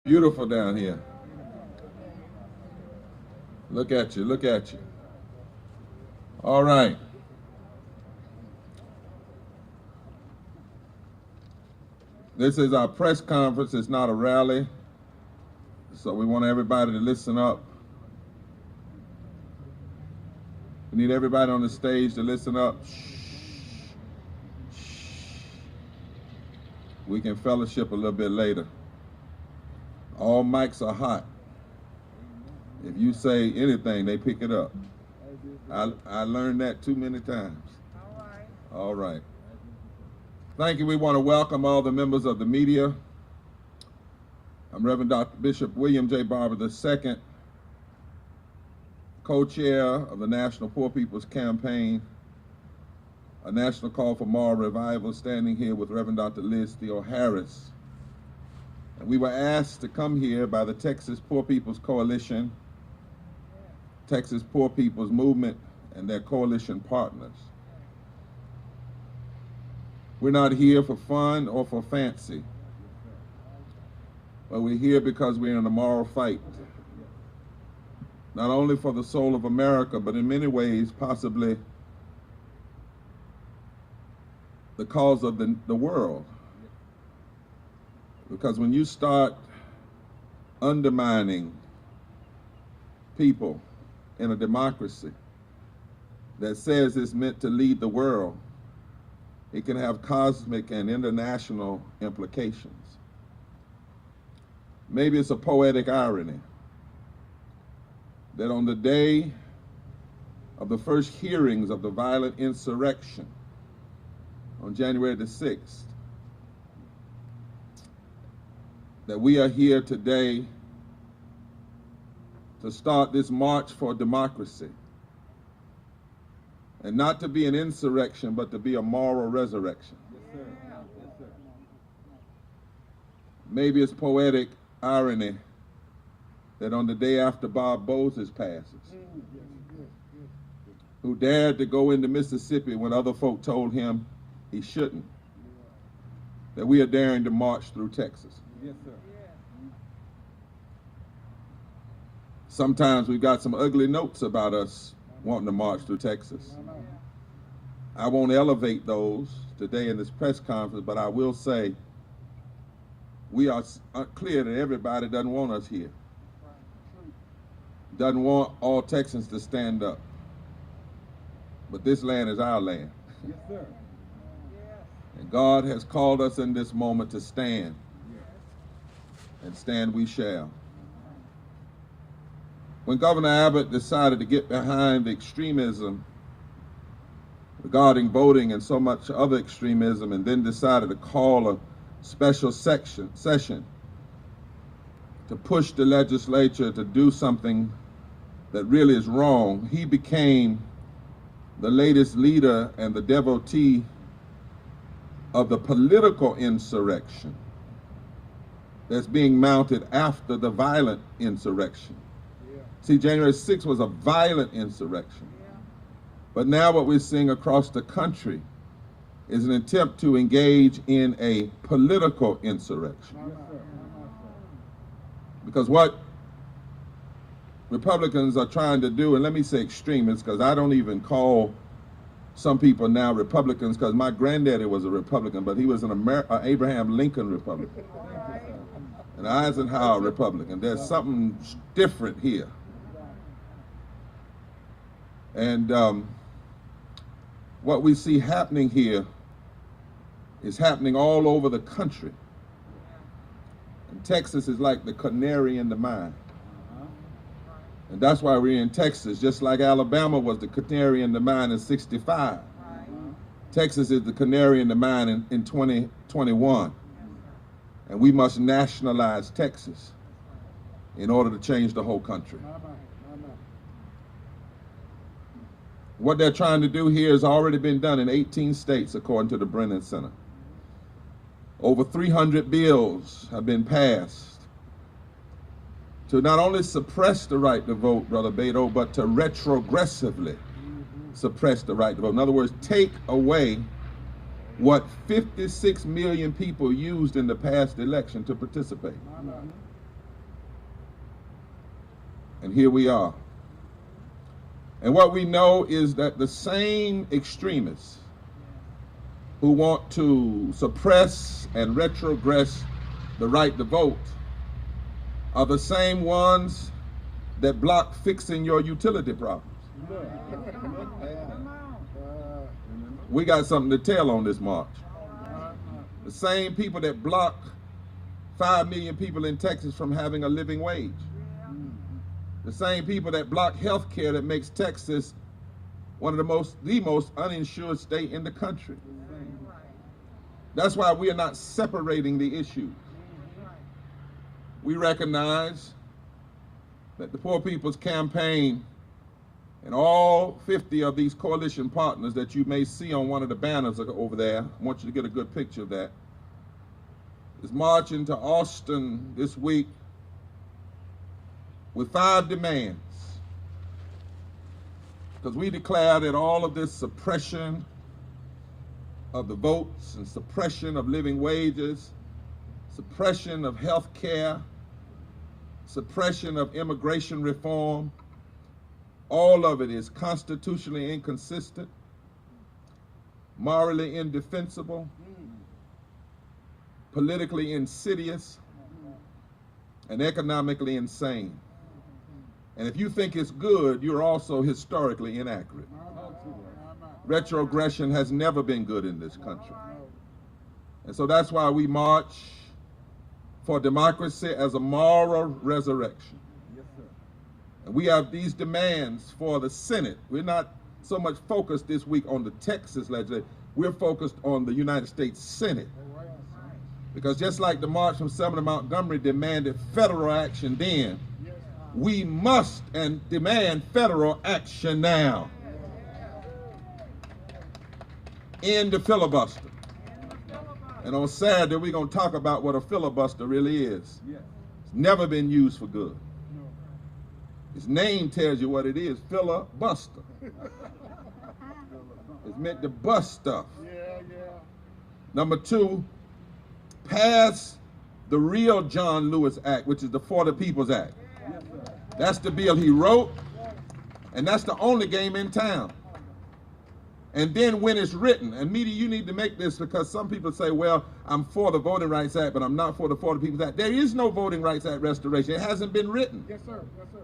Beautiful down here. Look at you, look at you. All right. This is our press conference. It's not a rally. So we want everybody to listen up. We need everybody on the stage to listen up. We can fellowship a little bit later. All mics are hot. If you say anything, they pick it up. I learned that too many times. All right. Thank you. We want to welcome all the members of the media. I'm Reverend Dr. Bishop William J. Barber II, co-chair of the National Poor People's Campaign, a national call for moral revival, standing here with Reverend Dr. Liz Theo Harris. And we were asked to come here by the Texas Poor People's Coalition, Texas Poor People's Movement, and their coalition partners. We're not here for fun or for fancy, but we're here because we're in a moral fight, not only for the soul of America, but in many ways, possibly the cause of the world. Because when you start undermining people in a democracy that says it's meant to lead the world, it can have cosmic and international implications. Maybe it's a poetic irony that on the day of the first hearings of the violent insurrection on January the 6th, that we are here today to start this march for democracy. And not to be an insurrection, but to be a moral resurrection. Yes, sir. Yes, sir. Maybe it's poetic irony that on the day after Bob Moses passes, who dared to go into Mississippi when other folk told him he shouldn't, that we are daring to march through Texas. Yes, sir. Sometimes we've got some ugly notes about us wanting to march through Texas. I won't elevate those today in this press conference, but I will say we are clear that everybody doesn't want us here. Doesn't want all Texans to stand up. But this land is our land. Yes, sir. And God has called us in this moment to stand. And stand we shall. When Governor Abbott decided to get behind the extremism regarding voting and so much other extremism, and then decided to call a special session to push the legislature to do something that really is wrong, he became the latest leader and the devotee of the political insurrection that's being mounted after the violent insurrection. See, January 6th was a violent insurrection. But now what we're seeing across the country is an attempt to engage in a political insurrection. Because what Republicans are trying to do, and let me say extremists, because I don't even call some people now Republicans, because my granddaddy was a Republican, but he was an Abraham Lincoln Republican. An Eisenhower Republican. There's something different here. And what we see happening here is happening all over the country. And Texas is like the canary in the mine. And that's why we're in Texas, just like Alabama was the canary in the mine in '65. Texas is the canary in the mine in 2021. And we must nationalize Texas in order to change the whole country. What they're trying to do here has already been done in 18 states, according to the Brennan Center. Over 300 bills have been passed to not only suppress the right to vote, Brother Beto, but to retrogressively suppress the right to vote. In other words, take away what 56 million people used in the past election to participate. And here we are. And what we know is that the same extremists who want to suppress and retrogress the right to vote are the same ones that block fixing your utility problems. We got something to tell on this march. The same people that block 5 million people in Texas from having a living wage. The same people that block health care that makes Texas one of the most uninsured state in the country. That's why we are not separating the issues. We recognize that the Poor People's Campaign and all 50 of these coalition partners that you may see on one of the banners over there, I want you to get a good picture of that, is marching to Austin this week with 5 demands. Because we declare that all of this suppression of the votes and suppression of living wages, suppression of health care, suppression of immigration reform, all of it is constitutionally inconsistent, morally indefensible, politically insidious, and economically insane. And if you think it's good, you're also historically inaccurate. Retrogression has never been good in this country. And so that's why we march for democracy as a moral resurrection. And we have these demands for the Senate. We're not so much focused this week on the Texas legislature. We're focused on the United States Senate. Because just like the March from Selma to Montgomery demanded federal action then, we must and demand federal action now. End the filibuster. And on Saturday, we're going to talk about what a filibuster really is. It's never been used for good. Its name tells you what it is, filibuster. It's meant to bust stuff. Number 2, pass the real John Lewis Act, which is the For the People's Act. That's the bill he wrote, and that's the only game in town. And then when it's written, and media, you need to make this, because some people say, well, I'm for the Voting Rights Act, but I'm not for the For the People's Act. There is no Voting Rights Act restoration. It hasn't been written. Yes, sir. Yes, sir.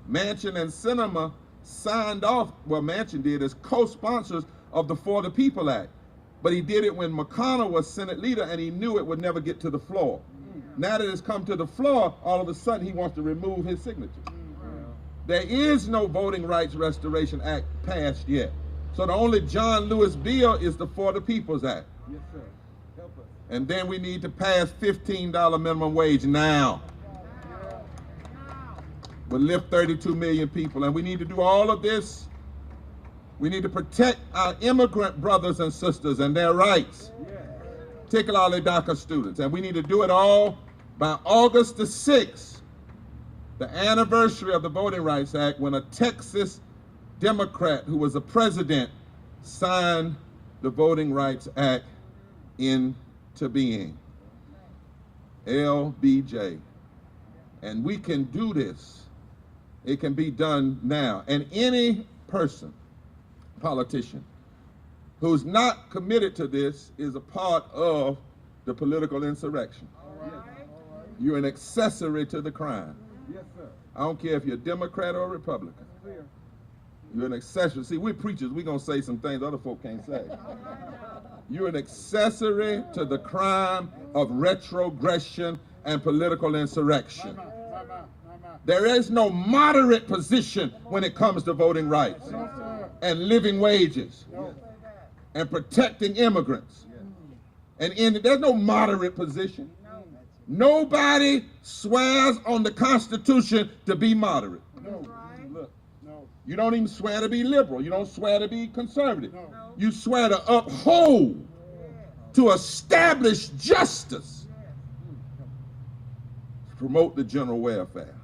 Manchin and Sinema signed off, well, Manchin did, as co-sponsors of the For the People Act. But he did it when McConnell was Senate leader, and he knew it would never get to the floor. Now that it's come to the floor, all of a sudden he wants to remove his signature. There is no Voting Rights Restoration Act passed yet. So the only John Lewis bill is the For the People's Act. Yes, sir. Help us. And then we need to pass $15 minimum wage now. We'll lift 32 million people, and we need to do all of this. We need to protect our immigrant brothers and sisters and their rights, particularly DACA students. And we need to do it all by August the 6th, the anniversary of the Voting Rights Act, when a Texas Democrat who was a president signed the Voting Rights Act into being. LBJ. And we can do this. It can be done now. And any person, politician, who's not committed to this is a part of the political insurrection. You're an accessory to the crime. Yes, sir. I don't care if you're a Democrat or a Republican. Clear. You're an accessory. See, we're preachers. We're going to say some things other folk can't say. You're an accessory to the crime of retrogression and political insurrection. There is no moderate position when it comes to voting rights and living wages and protecting immigrants. And there's no moderate position. Nobody swears on the Constitution to be moderate. No. Look, no. You don't even swear to be liberal. You don't swear to be conservative. You swear to uphold, to establish justice, to promote the general welfare,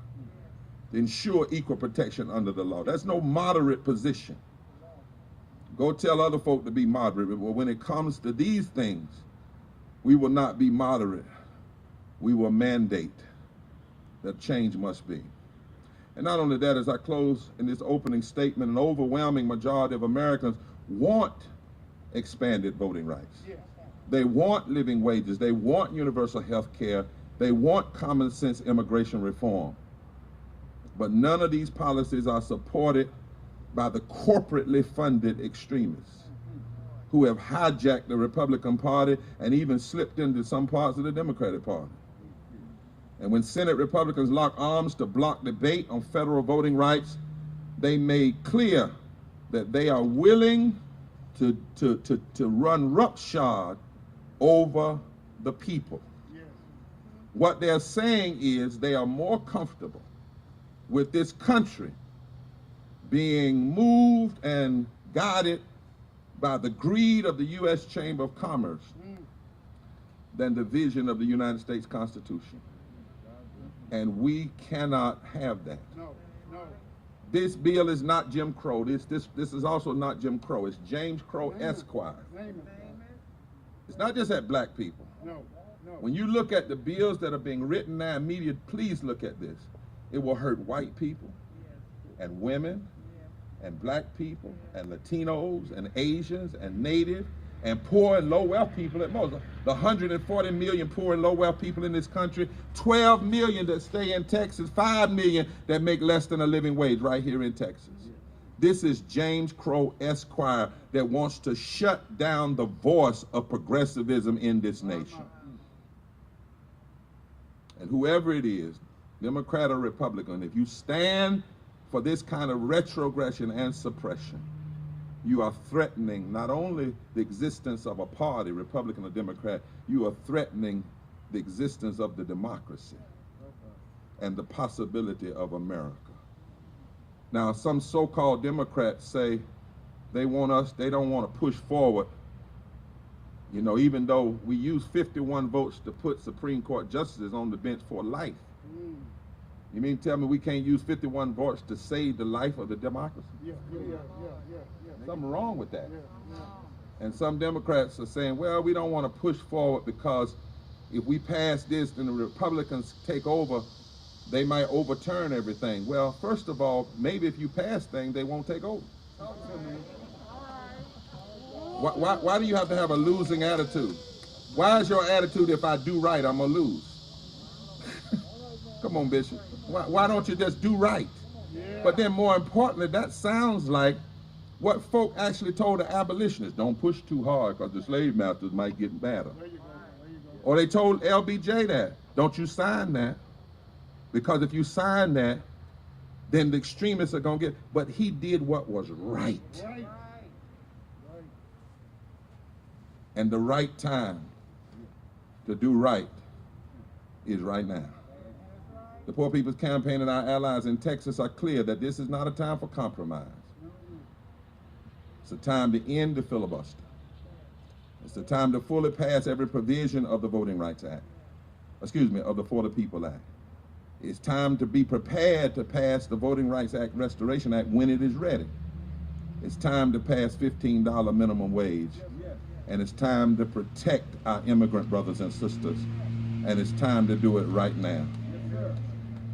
to ensure equal protection under the law. That's no moderate position. Go tell other folk to be moderate, but when it comes to these things, we will not be moderate. We will mandate that change must be. And not only that, as I close in this opening statement, an overwhelming majority of Americans want expanded voting rights. They want living wages. They want universal health care. They want common sense immigration reform. But none of these policies are supported by the corporately funded extremists who have hijacked the Republican Party and even slipped into some parts of the Democratic Party. And when Senate Republicans locked arms to block debate on federal voting rights, they made clear that they are willing to run roughshod over the people. What they're saying is they are more comfortable with this country being moved and guided by the greed of the U.S. Chamber of Commerce than the vision of the United States Constitution. And we cannot have that. No. This bill is not Jim Crow. This is also not Jim Crow. It's James Crow Esquire. It's not just at black people. No. When you look at the bills that are being written now in media, please look at this. It will hurt white people and women and black people and Latinos and Asians and Native and poor and low wealth people at most. The 140 million poor and low wealth people in this country, 12 million that stay in Texas, 5 million that make less than a living wage right here in Texas. This is James Crow Esquire that wants to shut down the voice of progressivism in this nation. And whoever it is, Democrat or Republican, if you stand for this kind of retrogression and suppression, you are threatening not only the existence of a party, Republican or Democrat, you are threatening the existence of the democracy and the possibility of America. Now, some so-called Democrats say they don't want to push forward, even though we use 51 votes to put Supreme Court justices on the bench for life. You mean tell me we can't use 51 votes to save the life of the democracy? Yeah. Something wrong with that. And some Democrats are saying, well, we don't want to push forward because if we pass this and the Republicans take over, they might overturn everything. Well, first of all, maybe if you pass things, they won't take over. Why do you have to have a losing attitude? Why is your attitude, if I do right, I'm going to lose? Come on, Bishop. Why don't you just do right? But then more importantly, that sounds like what folk actually told the abolitionists. Don't push too hard because the slave masters might get better. Or they told LBJ that. Don't you sign that. Because if you sign that, then the extremists are going to get. But he did what was right. And the right time to do right is right now. The Poor People's Campaign and our allies in Texas are clear that this is not a time for compromise. It's a time to end the filibuster. It's a time to fully pass every provision of the Voting Rights Act. Of the For the People Act. It's time to be prepared to pass the Voting Rights Act Restoration Act when it is ready. It's time to pass $15 minimum wage. And it's time to protect our immigrant brothers and sisters. And it's time to do it right now.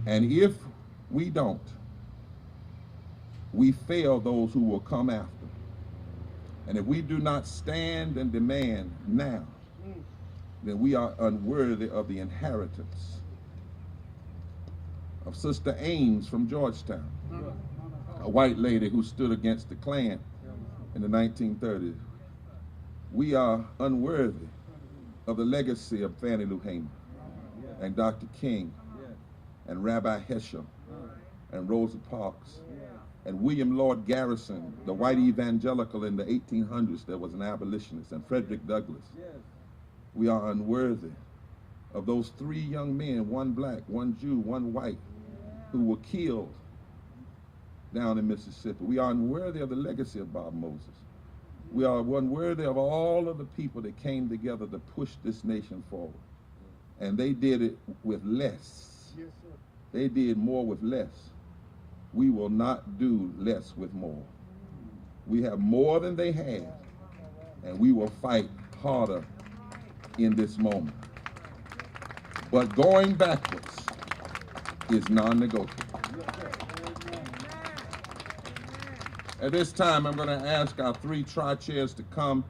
And if we don't, we fail those who will come after. And if we do not stand and demand now, then we are unworthy of the inheritance of Sister Ames from Georgetown, a white lady who stood against the Klan in the 1930s. We are unworthy of the legacy of Fannie Lou Hamer and Dr. King and Rabbi Heschel and Rosa Parks and William Lloyd Garrison, the white evangelical in the 1800s that was an abolitionist, and Frederick Douglass. We are unworthy of those 3 young men, one black, one Jew, one white, who were killed down in Mississippi. We are unworthy of the legacy of Bob Moses. We are unworthy of all of the people that came together to push this nation forward. And they did it with less. They did more with less. We will not do less with more. We have more than they had, and we will fight harder in this moment. But going backwards is non-negotiable. At this time, I'm going to ask our three tri-chairs to come.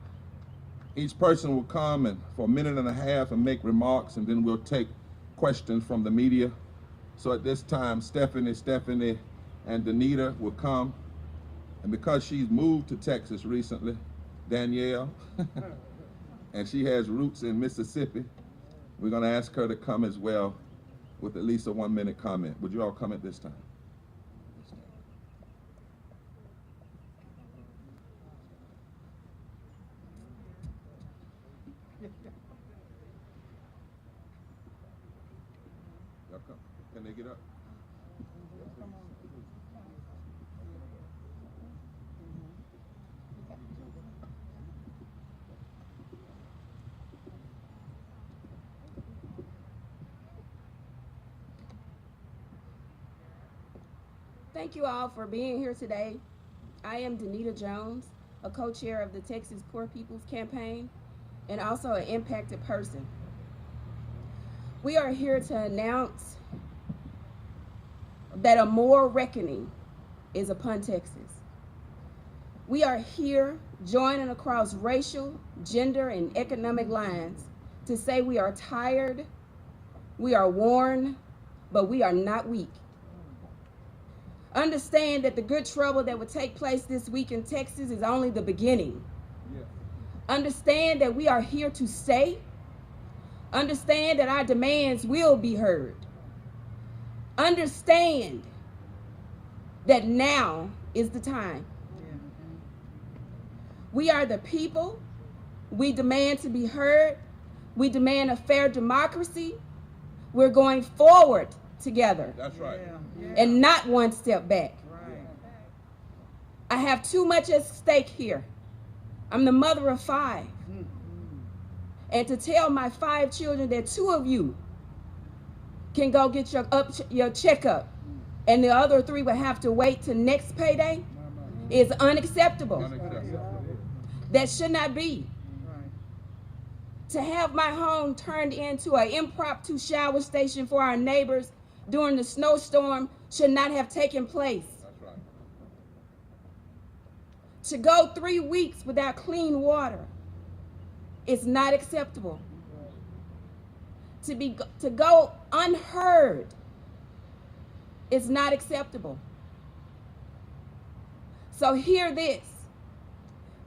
Each person will come and for a minute and a half and make remarks, and then we'll take questions from the media. So at this time, Stephanie, and Danita will come. And because she's moved to Texas recently, Danielle, and she has roots in Mississippi, we're going to ask her to come as well with at least a 1-minute comment. Would you all come at this time? Y'all come. Can they get up? Thank you all for being here today. I am Danita Jones, a co-chair of the Texas Poor People's Campaign and also an impacted person. We are here to announce that a moral reckoning is upon Texas. We are here joining across racial, gender, and economic lines to say we are tired, we are worn, but we are not weak. Understand that the good trouble that will take place this week in Texas is only the beginning. Yeah. Understand that we are here to stay. Understand that our demands will be heard. Understand that now is the time. Yeah. We are the people. We demand to be heard. We demand a fair democracy. We're going forward together. That's right. And not one step back. Right. I have too much at stake here. I'm the mother of 5. Mm-hmm. And to tell my 5 children that 2 of you can go get your checkup and the other 3 will have to wait till next payday is unacceptable. That should not be. Right. To have my home turned into an impromptu shower station for our neighbors during the snowstorm should not have taken place. That's right. To go 3 weeks without clean water is not acceptable. To go unheard is not acceptable. So hear this.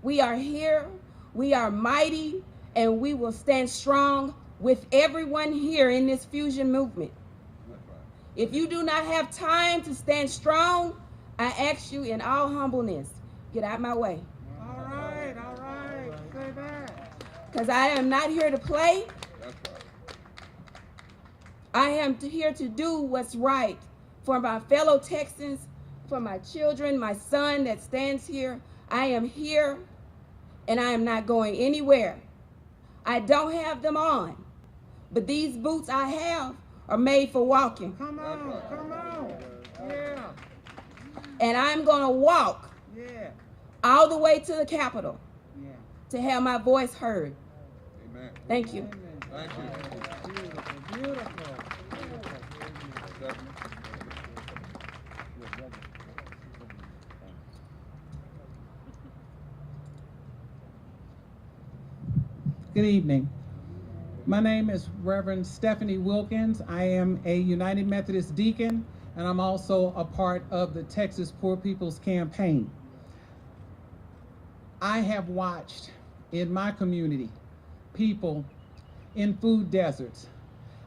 We are here, we are mighty, and we will stand strong with everyone here in this fusion movement. If you do not have time to stand strong, I ask you in all humbleness, get out my way. All right, say that. Because I am not here to play. That's right. I am here to do what's right for my fellow Texans, for my children, my son that stands here. I am here, and I am not going anywhere. I don't have them on, but these boots I have are made for walking. Come on. Yeah. And I'm going to walk all the way to the Capitol to have my voice heard. Amen. Thank you. Thank you. Beautiful. Good evening. My name is Reverend Stephanie Wilkins. I am a United Methodist deacon, and I'm also a part of the Texas Poor People's Campaign. I have watched in my community people in food deserts.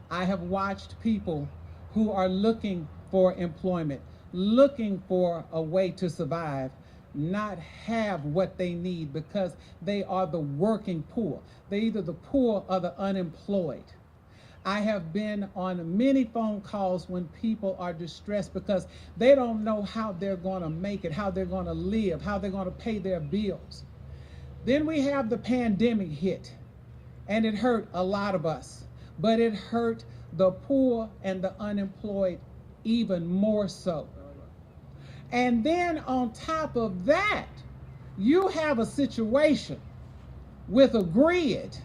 I have watched people who are looking for employment, looking for a way to survive, not have what they need because they are the working poor. They're either the poor or the unemployed. I have been on many phone calls when people are distressed because they don't know how they're going to make it, how they're going to live, how they're going to pay their bills. Then we have the pandemic hit, and it hurt a lot of us, but it hurt the poor and the unemployed even more so. And then on top of that, you have a situation with a grid.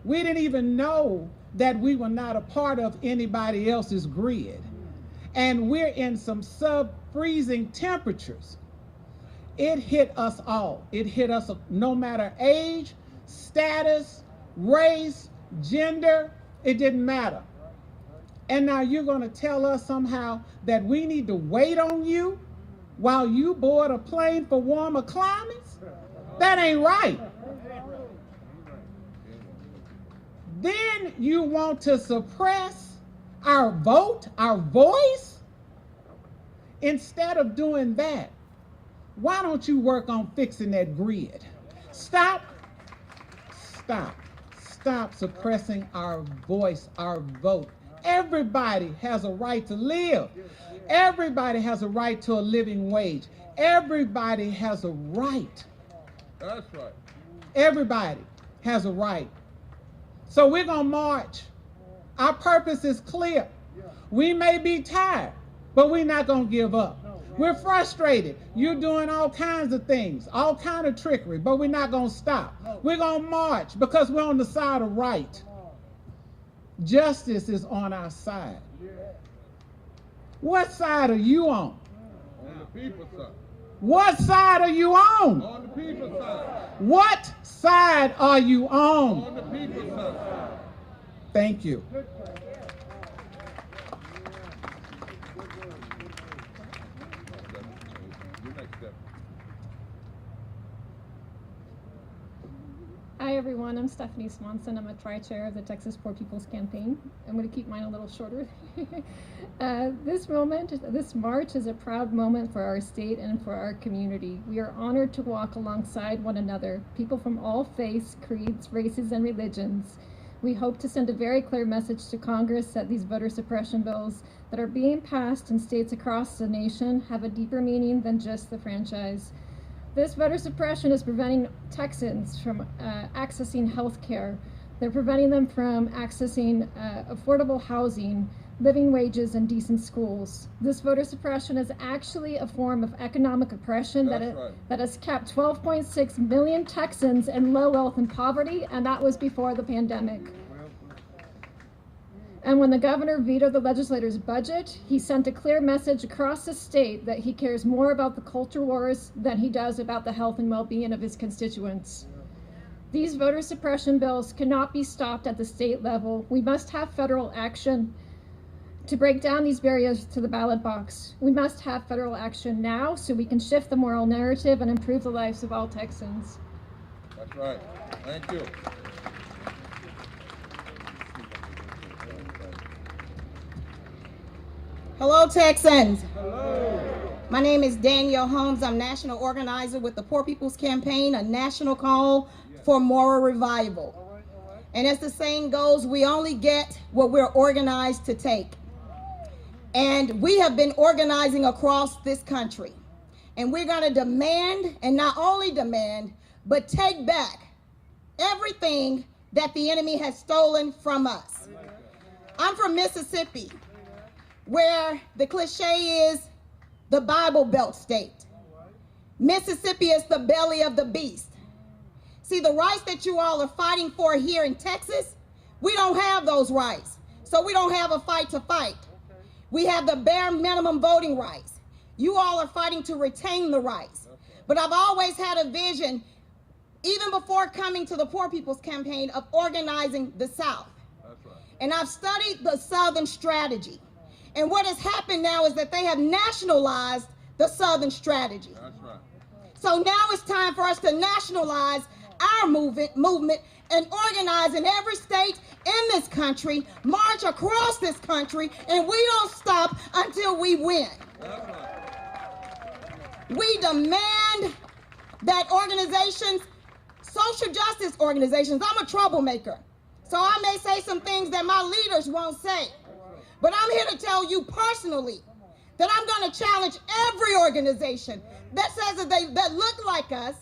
We didn't even know that we were not a part of anybody else's grid. and we're in some sub-freezing temperatures, it hit us all. It hit us no matter age, status, race, gender, it didn't matter. And now you're going to tell us somehow that we need to wait on you while you board a plane for warmer climates? That ain't right. Then you want to suppress our vote, our voice? Instead of doing that, why don't you work on fixing that grid? Stop suppressing our voice, our vote. Everybody has a right to live. Everybody has a right to a living wage. Everybody has a right. That's right. Everybody has a right. So we're going to march. Our purpose is clear. We may be tired, but we're not going to give up. We're frustrated. You're doing all kinds of things, all kind of trickery, but we're not going to stop. We're going to march because we're on the side of right. Justice is on our side. What side are you on? On the people's side. What side are you on? On the people's side. What side are you on? On the people's side. Thank you. Hi everyone, I'm Stephanie Swanson. I'm a tri-chair of the Texas Poor People's Campaign. I'm going to keep mine a little shorter. This march is a proud moment for our state and for our community. We are honored to walk alongside one another, people from all faiths, creeds, races, and religions. We hope to send a very clear message to Congress that these voter suppression bills that are being passed in states across the nation have a deeper meaning than just the franchise. This voter suppression is preventing Texans from accessing health care. They're preventing them from accessing affordable housing, living wages, and decent schools. This voter suppression is actually a form of economic oppression that has kept 12.6 million Texans in low wealth and poverty, and that was before the pandemic. And when the governor vetoed the legislator's budget, he sent a clear message across the state that he cares more about the culture wars than he does about the health and well-being of his constituents. These voter suppression bills cannot be stopped at the state level. We must have federal action to break down these barriers to the ballot box. We must have federal action now so we can shift the moral narrative and improve the lives of all Texans. That's right. Thank you. Hello, Texans. Hello. My name is Danielle Holmes. I'm national organizer with the Poor People's Campaign, a national call for moral revival. And as the saying goes, we only get what we're organized to take. And we have been organizing across this country. And we're going to demand, and not only demand, but take back everything that the enemy has stolen from us. I'm from Mississippi, where the cliche is the Bible Belt state. Mississippi is the belly of the beast. See, the rights that you all are fighting for here in Texas, we don't have those rights. So we don't have a fight to fight. We have the bare minimum voting rights. You all are fighting to retain the rights. But I've always had a vision, even before coming to the Poor People's Campaign, of organizing the South. And I've studied the Southern strategy. And what has happened now is that they have nationalized the Southern strategy. That's right. So now it's time for us to nationalize our movement and organize in every state in this country, march across this country, and we don't stop until we win. That's right. We demand that organizations, social justice organizations, I'm a troublemaker, so I may say some things that my leaders won't say. But I'm here to tell you personally that I'm going to challenge every organization that says that look like us,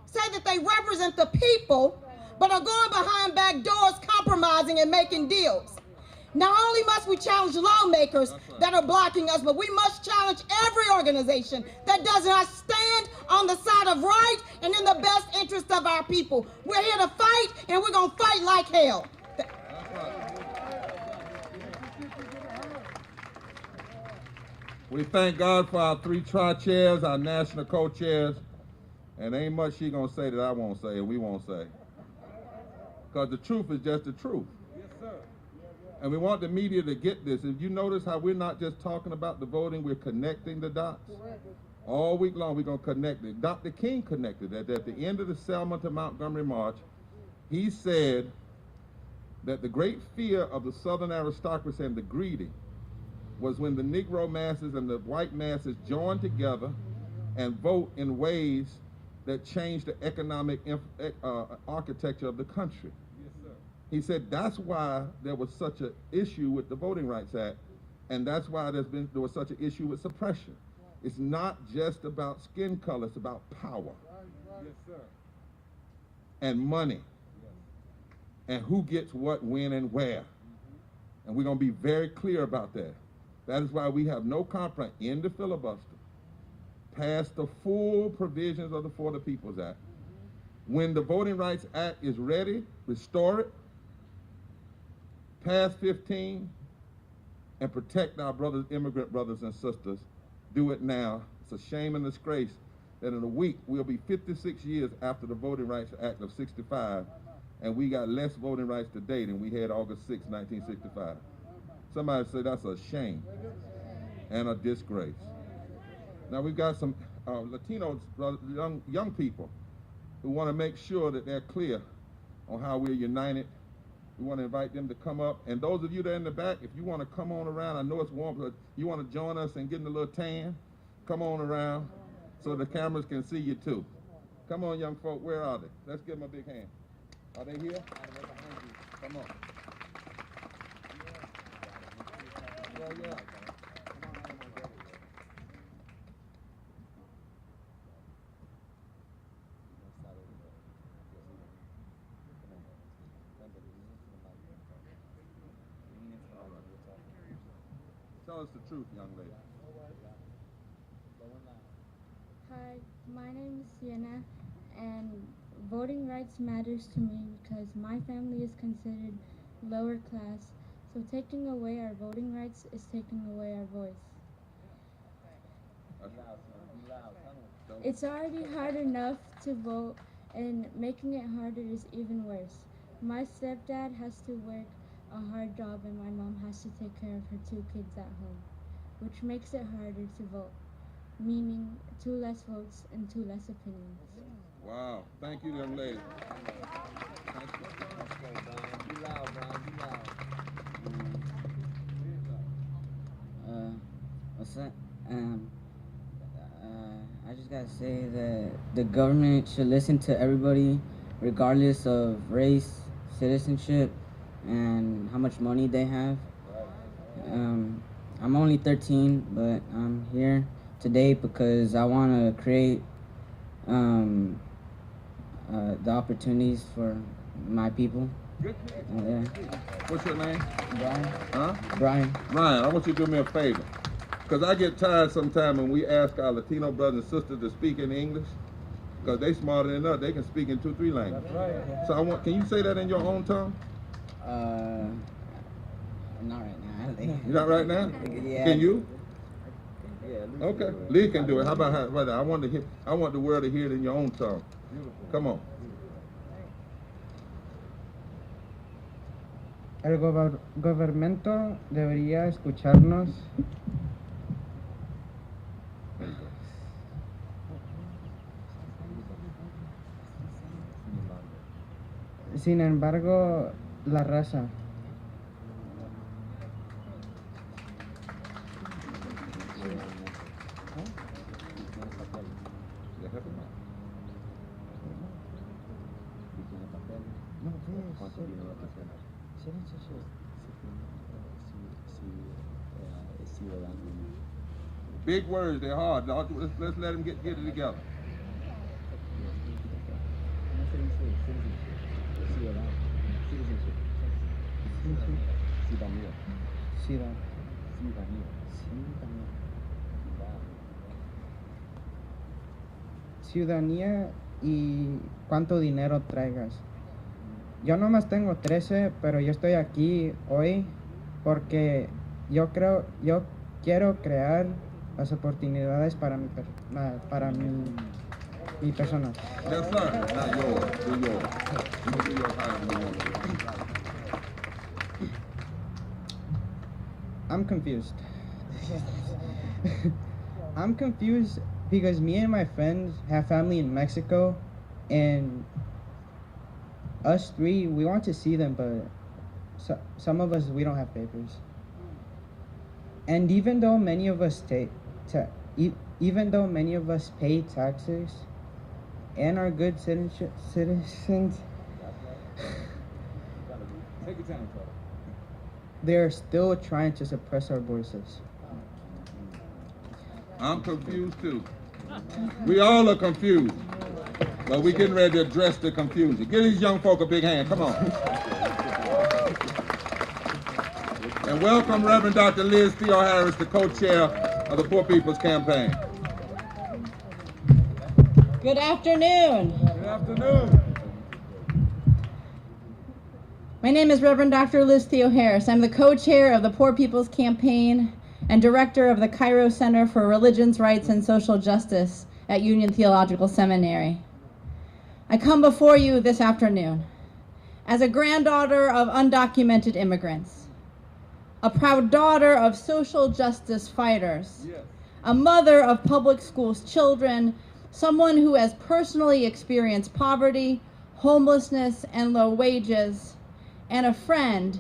say that they represent the people, but are going behind back doors, compromising and making deals. Not only must we challenge lawmakers that are blocking us, but we must challenge every organization that does not stand on the side of right and in the best interest of our people. We're here to fight, and we're going to fight like hell. We thank God for our 3 tri-chairs, our national co-chairs, and ain't much she gonna say that I won't say and we won't say. Because the truth is just the truth. Yes, sir. And we want the media to get this. If you notice how we're not just talking about the voting, we're connecting the dots. All week long, we're going to connect it. Dr. King connected that at the end of the Selma to Montgomery March, he said that the great fear of the Southern aristocracy and the greedy was when the Negro masses and the white masses joined together and vote in ways that changed the economic architecture of the country. Yes, sir. He said that's why there was such an issue with the Voting Rights Act, and that's why there was such an issue with suppression. It's not just about skin color, it's about power. Yes, sir. And money. And who gets what, when, and where. And we're going to be very clear about that. That is why we have no compromise in the filibuster. Pass the full provisions of the For the People's Act. When the Voting Rights Act is ready, restore it. Pass 15 and protect our brothers, immigrant brothers and sisters. Do it now. It's a shame and disgrace that in a week we'll be 56 years after the Voting Rights Act of 65, and we got less voting rights today than we had August 6, 1965. Somebody say that's a shame and a disgrace. Now we've got some Latinos, young people who want to make sure that they're clear on how we're united. We want to invite them to come up. And those of you that are in the back, if you want to come on around, I know it's warm, but you want to join us and get in a little tan, come on around so the cameras can see you too. Come on, young folk, where are they? Let's give them a big hand. Are they here? Come on. Yeah. Tell us the truth, young lady. Hi, my name is Sienna, and voting rights matters to me because my family is considered lower class, so taking away our voting rights is taking away our voice. It's already hard enough to vote, and making it harder is even worse. My stepdad has to work a hard job, and my mom has to take care of her 2 kids at home, which makes it harder to vote, meaning 2 less votes and 2 less opinions. Wow. Thank you, young lady. What's that? I just gotta say that the government should listen to everybody, regardless of race, citizenship, and how much money they have. I'm only 13, but I'm here today because I want to create the opportunities for my people. Good. Yeah. What's your name? Brian. Huh? Brian. Ryan, I want you to do me a favor. Because I get tired sometimes when we ask our Latino brothers and sisters to speak in English. Because they smarter than us. They can speak in 2, 3 languages. So can you say that in your own tongue? Not right now. Not right now? Yeah. Can you? Yeah. Okay. Lee can do it. How about I want the world to hear it in your own tongue. Come on. El gobierno debería escucharnos. Sin embargo, la raza. Big words, they're hard. Let's let them get it together. Ciudadanía y cuánto dinero traigas. Yo nomás tengo 13, pero yo estoy aquí hoy porque yo quiero crear las oportunidades para mi persona. Yes, sir. Not yours. Do yours. You can do yours however you want to. I'm confused. I'm confused because me and my friends have family in Mexico, and us three, we want to see them, but some of us, we don't have papers. And even though many of us pay taxes and are good citizens, they're still trying to suppress our voices. I'm confused too. We all are confused. But we're getting ready to address the confusion. Give these young folk a big hand. Come on. And welcome Reverend Dr. Liz Theo Harris, the co-chair of the Poor People's Campaign. Good afternoon. Good afternoon. My name is Reverend Dr. Liz Theo Harris. I'm the co-chair of the Poor People's Campaign and director of the Cairo Center for Religions, Rights, and Social Justice at Union Theological Seminary. I come before you this afternoon as a granddaughter of undocumented immigrants, a proud daughter of social justice fighters, a mother of public schools children, someone who has personally experienced poverty, homelessness, and low wages, and a friend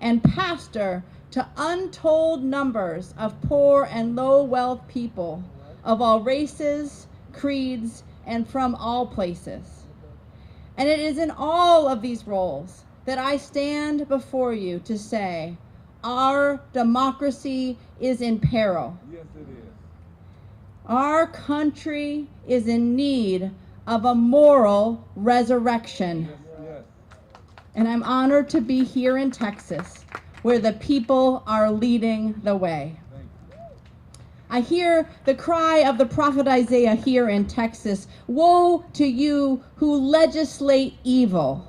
and pastor to untold numbers of poor and low wealth people of all races, creeds, and from all places. And it is in all of these roles that I stand before you to say, our democracy is in peril. Yes, it is. Our country is in need of a moral resurrection. Yes. And I'm honored to be here in Texas, where the people are leading the way. I hear the cry of the prophet Isaiah here in Texas. Woe to you who legislate evil,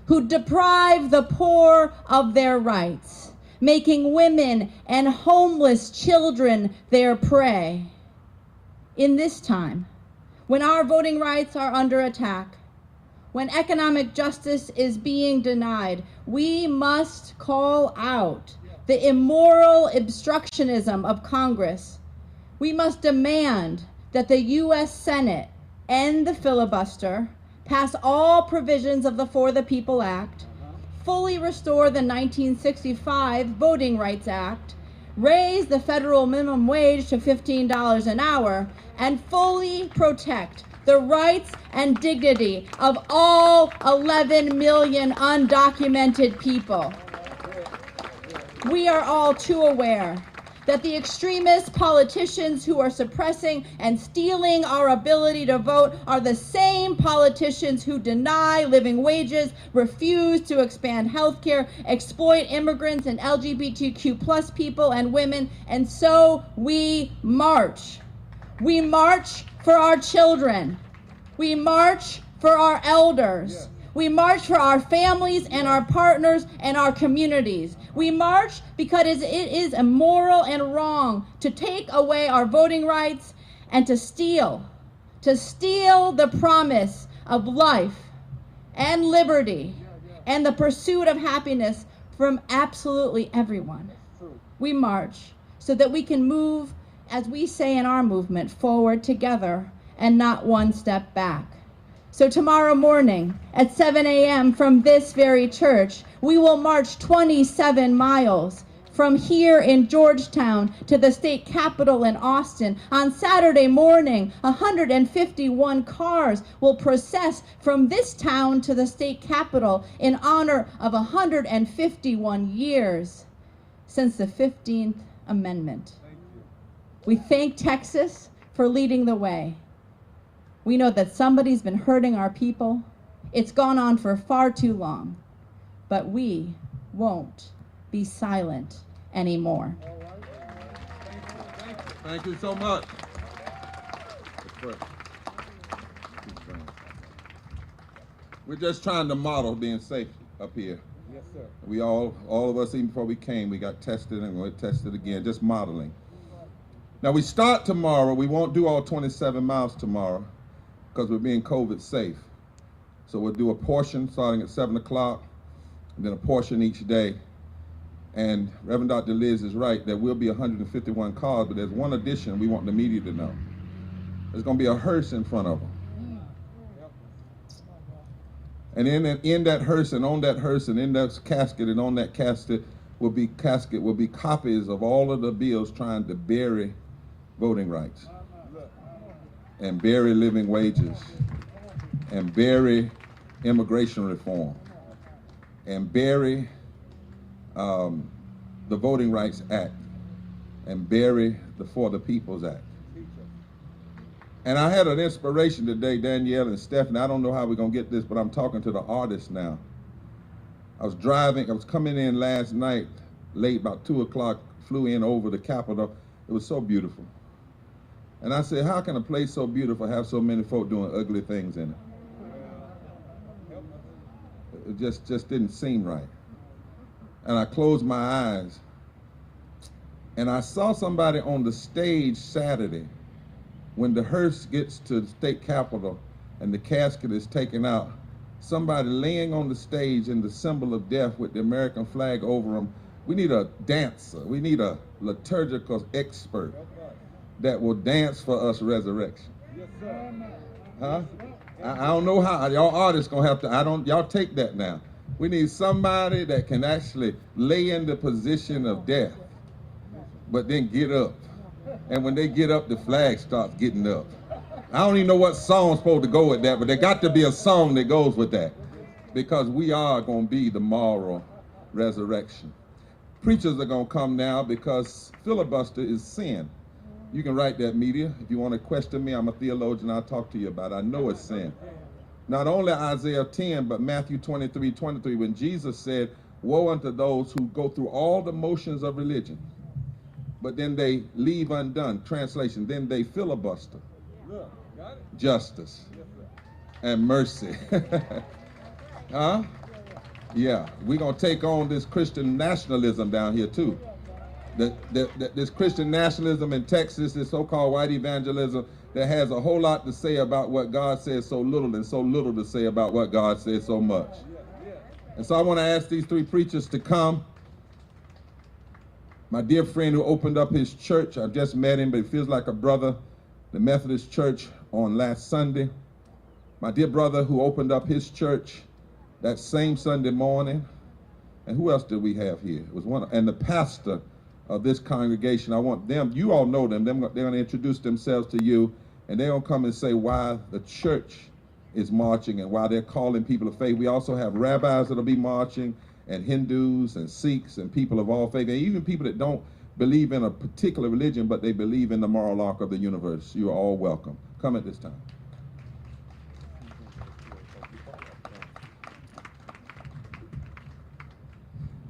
who deprive the poor of their rights, making women and homeless children their prey. In this time, when our voting rights are under attack, when economic justice is being denied, we must call out the immoral obstructionism of Congress. We must demand that the U.S. Senate end the filibuster, pass all provisions of the For the People Act, fully restore the 1965 Voting Rights Act, raise the federal minimum wage to $15 an hour, and fully protect the rights and dignity of all 11 million undocumented people. We are all too aware that the extremist politicians who are suppressing and stealing our ability to vote are the same politicians who deny living wages, refuse to expand health care, exploit immigrants and LGBTQ plus people and women, and so we march. We march for our children. We march for our elders. We march for our families and our partners and our communities. We march because it is immoral and wrong to take away our voting rights and to steal the promise of life and liberty and the pursuit of happiness from absolutely everyone. We march so that we can move, as we say in our movement, forward together and not one step back. So tomorrow morning at 7 a.m. from this very church, we will march 27 miles from here in Georgetown to the state capitol in Austin. On Saturday morning, 151 cars will process from this town to the state capitol in honor of 151 years since the 15th Amendment. We thank Texas for leading the way. We know that somebody's been hurting our people. It's gone on for far too long, but we won't be silent anymore. Thank you so much. We're just trying to model being safe up here. Yes, sir. We all of us, even before we came, we got tested and we're tested again, just modeling. Now we start tomorrow. We won't do all 27 miles tomorrow because we're being COVID safe. So we'll do a portion starting at 7 o'clock, and then a portion each day. And Reverend Dr. Liz is right. There will be 151 cars, but there's one addition we want the media to know. There's going to be a hearse in front of them. And in that hearse and on that hearse and in that casket and on that casket will be copies of all of the bills trying to bury voting rights and bury living wages and bury immigration reform and bury the Voting Rights Act and bury the For the People's Act. And I had an inspiration today, Danielle and Stephanie. I don't know how we're going to get this, but I'm talking to the artists now. I was coming in last night, late, about 2 o'clock, flew in over the Capitol. It was so beautiful. And I said, how can a place so beautiful have so many folk doing ugly things in it? It just didn't seem right. And I closed my eyes, and I saw somebody on the stage Saturday when the hearse gets to the state capitol and the casket is taken out, somebody laying on the stage in the symbol of death with the American flag over them. We need a dancer. We need a liturgical expert that will dance for us resurrection. Huh? I don't know how. Y'all artists gonna have to, y'all take that now. We need somebody that can actually lay in the position of death, but then get up. And when they get up, the flag starts getting up. I don't even know what song's supposed to go with that, but there got to be a song that goes with that, because we are going to be the moral resurrection. Preachers are going to come now because filibuster is sin. You can write that, media. If you want to question me, I'm a theologian. I'll talk to you about it. I know it's sin. Not only Isaiah 10, but Matthew 23:23, when Jesus said, woe unto those who go through all the motions of religion, but then they leave undone. Translation, then they filibuster justice and mercy. Huh? Yeah, we're going to take on this Christian nationalism down here too. This Christian nationalism in Texas, this so-called white evangelism that has a whole lot to say about what God says so little, and so little to say about what God says so much. And so I want to ask these three preachers to come. My dear friend who opened up his church, I've just met him, but he feels like a brother, the Methodist Church on last Sunday. My dear brother who opened up his church that same Sunday morning. And who else did we have here? It was one, and the pastor of this congregation. I want them, you all know them, they're going to introduce themselves to you, and they're going to come and say why the church is marching and why they're calling people of faith. We also have rabbis that'll be marching, and Hindus and Sikhs and people of all faith, and even people that don't believe in a particular religion, but they believe in the moral arc of the universe. You are all welcome. Come at this time.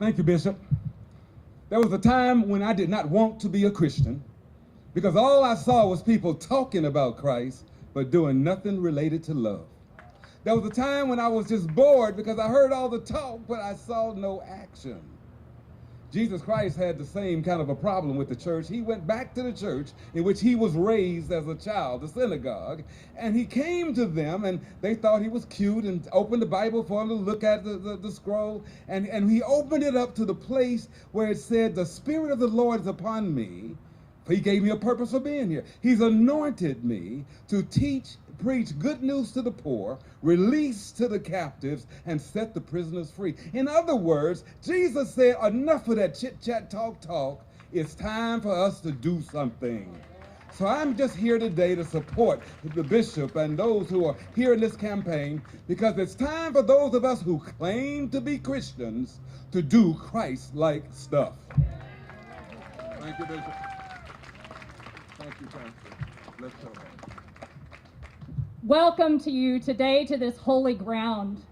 Thank you, Bishop. There was a time when I did not want to be a Christian because all I saw was people talking about Christ, but doing nothing related to love. There was a time when I was just bored because I heard all the talk, but I saw no action. Jesus Christ had the same kind of a problem with the church. He went back to the church in which he was raised as a child, the synagogue, and he came to them, and they thought he was cute and opened the Bible for him to look at the scroll, and he opened it up to the place where it said, the Spirit of the Lord is upon me, for he gave me a purpose for being here. He's anointed me to preach good news to the poor, release to the captives, and set the prisoners free. In other words, Jesus said, enough of that chit-chat, talk. It's time for us to do something. So I'm just here today to support the bishop and those who are here in this campaign, because it's time for those of us who claim to be Christians to do Christ-like stuff. Thank you, Bishop. Thank you, Pastor. Let's go. Welcome to you today to this holy ground.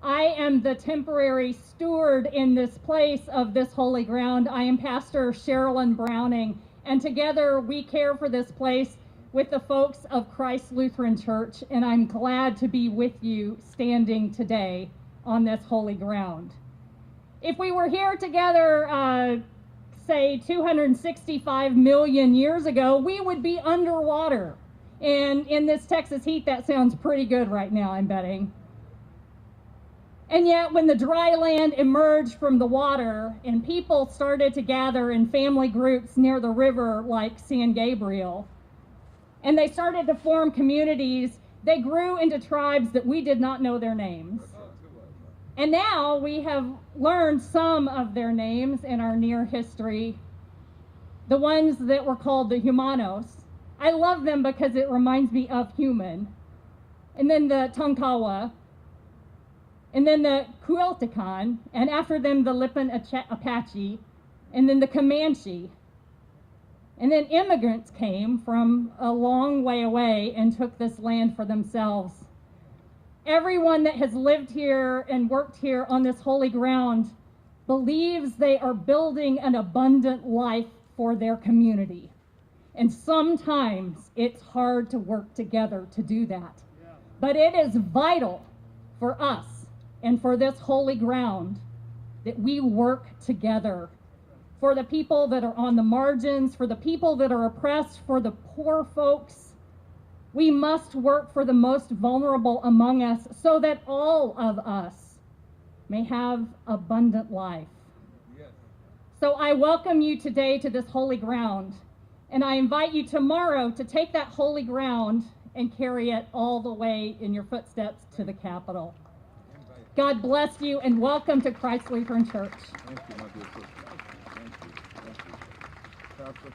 I am the temporary steward in this place of this holy ground. I am Pastor Sherilyn Browning, and together we care for this place with the folks of Christ Lutheran Church, and I'm glad to be with you standing today on this holy ground. If we were here together say 265 million years ago, we would be underwater. And in this Texas heat, that sounds pretty good right now, I'm betting. And yet, when the dry land emerged from the water and people started to gather in family groups near the river like San Gabriel, and they started to form communities, they grew into tribes that we did not know their names. And now we have learned some of their names in our near history, the ones that were called the Humanos. I love them because it reminds me of human. And then the Tonkawa, and then the Cueltican, and after them the Lipan Apache, and then the Comanche. And then immigrants came from a long way away and took this land for themselves. Everyone that has lived here and worked here on this holy ground believes they are building an abundant life for their community. And sometimes it's hard to work together to do that. But it is vital for us and for this holy ground that we work together. For the people that are on the margins, for the people that are oppressed, for the poor folks. We must work for the most vulnerable among us so that all of us may have abundant life. Yes. So I welcome you today to this holy ground, and I invite you tomorrow to take that holy ground and carry it all the way in your footsteps to the Capitol. God bless you, and welcome to Christ Lutheran Church. Thank you, my dear sister. Thank you. Thank you. Pastor?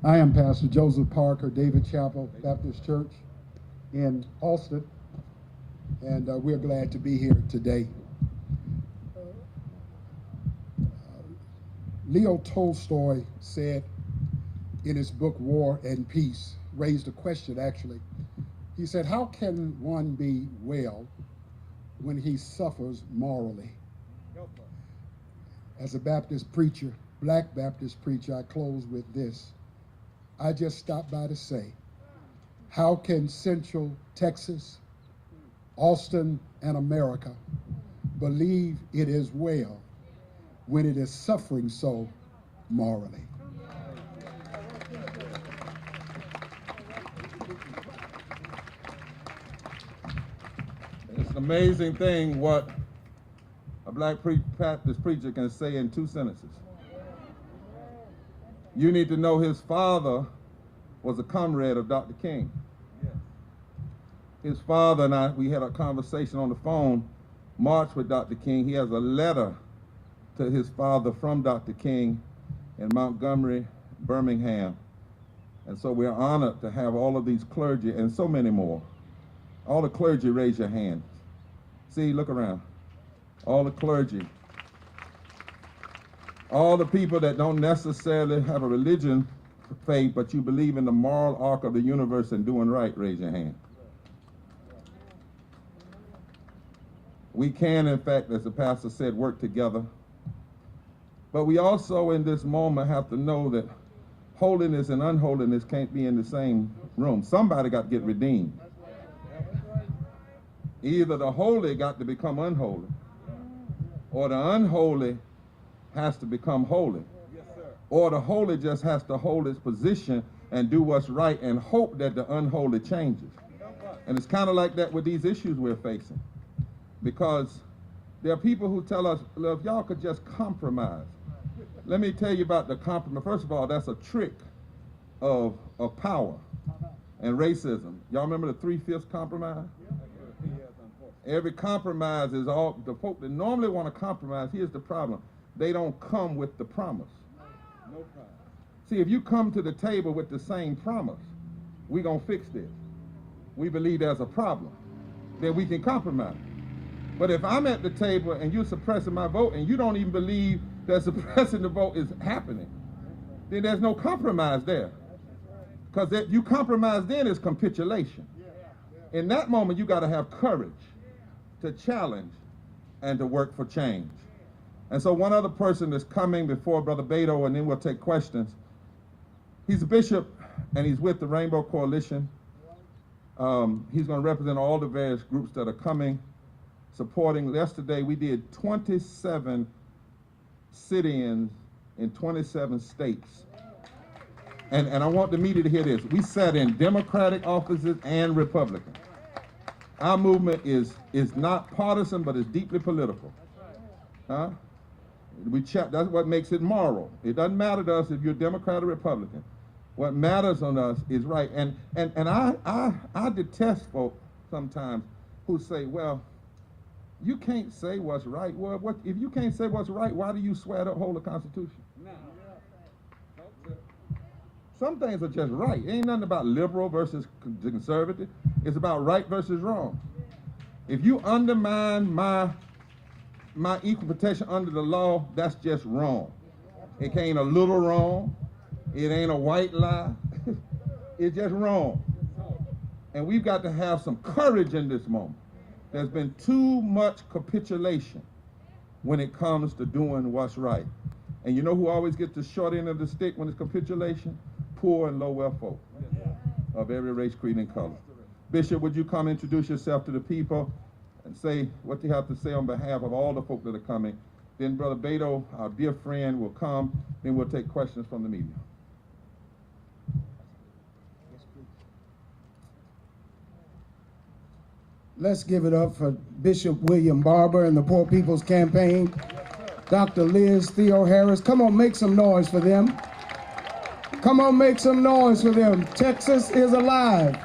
I am Pastor Joseph Parker, David Chapel Baptist Church in Austin, and we're glad to be here today. Leo Tolstoy said in his book War and Peace, raised a question actually. He said, how can one be well when he suffers morally? As a Baptist preacher, black Baptist preacher, I close with this. I just stopped by to say, how can Central Texas, Austin, and America believe it is well when it is suffering so morally? It's an amazing thing what a black Baptist preacher can say in 2 sentences. You need to know his father was a comrade of Dr. King. His father and I, we had a conversation on the phone, marched with Dr. King. He has a letter to his father from Dr. King in Montgomery, Birmingham. And so we're honored to have all of these clergy and so many more. All the clergy, raise your hand. See, look around. All the clergy. All the people that don't necessarily have a religion faith, but you believe in the moral arc of the universe and doing right, raise your hand. We can, in fact, as the pastor said, work together. But we also, in this moment, have to know that holiness and unholiness can't be in the same room. Somebody got to get redeemed. Either the holy got to become unholy, or the unholy has to become holy. Yes, sir. Or the holy just has to hold its position and do what's right and hope that the unholy changes. And it's kind of like that with these issues we're facing. Because there are people who tell us, well, if y'all could just compromise. Let me tell you about the compromise. First of all, that's a trick of power and racism. Y'all remember the 3/5 compromise? Every compromise is all, the folk that normally want to compromise, here's the problem. They don't come with the promise. No promise. See, if you come to the table with the same promise, we're going to fix this. We believe there's a problem. Then we can compromise. But if I'm at the table and you're suppressing my vote and you don't even believe that suppressing the vote is happening, then there's no compromise there. Because if you compromise, then it's capitulation. In that moment, you got to have courage to challenge and to work for change. And so one other person is coming before Brother Beto, and then we'll take questions. He's a bishop, and he's with the Rainbow Coalition. He's going to represent all the various groups that are coming, supporting. Yesterday we did 27 sit-ins in 27 states. And I want the media to hear this. We sat in Democratic offices and Republican. Our movement is not partisan, but it's deeply political. Huh? That's what makes it moral. It doesn't matter to us if you're Democrat or Republican. What matters on us is right. And I detest folks sometimes who say, well, you can't say what's right. Well, if you can't say what's right, why do you swear to uphold the Constitution? Some things are just right. It ain't nothing about liberal versus conservative. It's about right versus wrong. If you undermine my equal protection under the law, that's just wrong. It ain't a little wrong. It ain't a white lie. It's just wrong. And we've got to have some courage in this moment. There's been too much capitulation when it comes to doing what's right. And you know who always gets the short end of the stick when it's capitulation? Poor and low wealth folk of every race, creed, and color. Bishop, would you come introduce yourself to the people and say what you have to say on behalf of all the folk that are coming? Then Brother Beto, our dear friend, will come. Then we'll take questions from the media. Let's give it up for Bishop William Barber and the Poor People's Campaign. Dr. Liz Theo Harris. Come on, make some noise for them. Come on, make some noise for them. Texas is alive.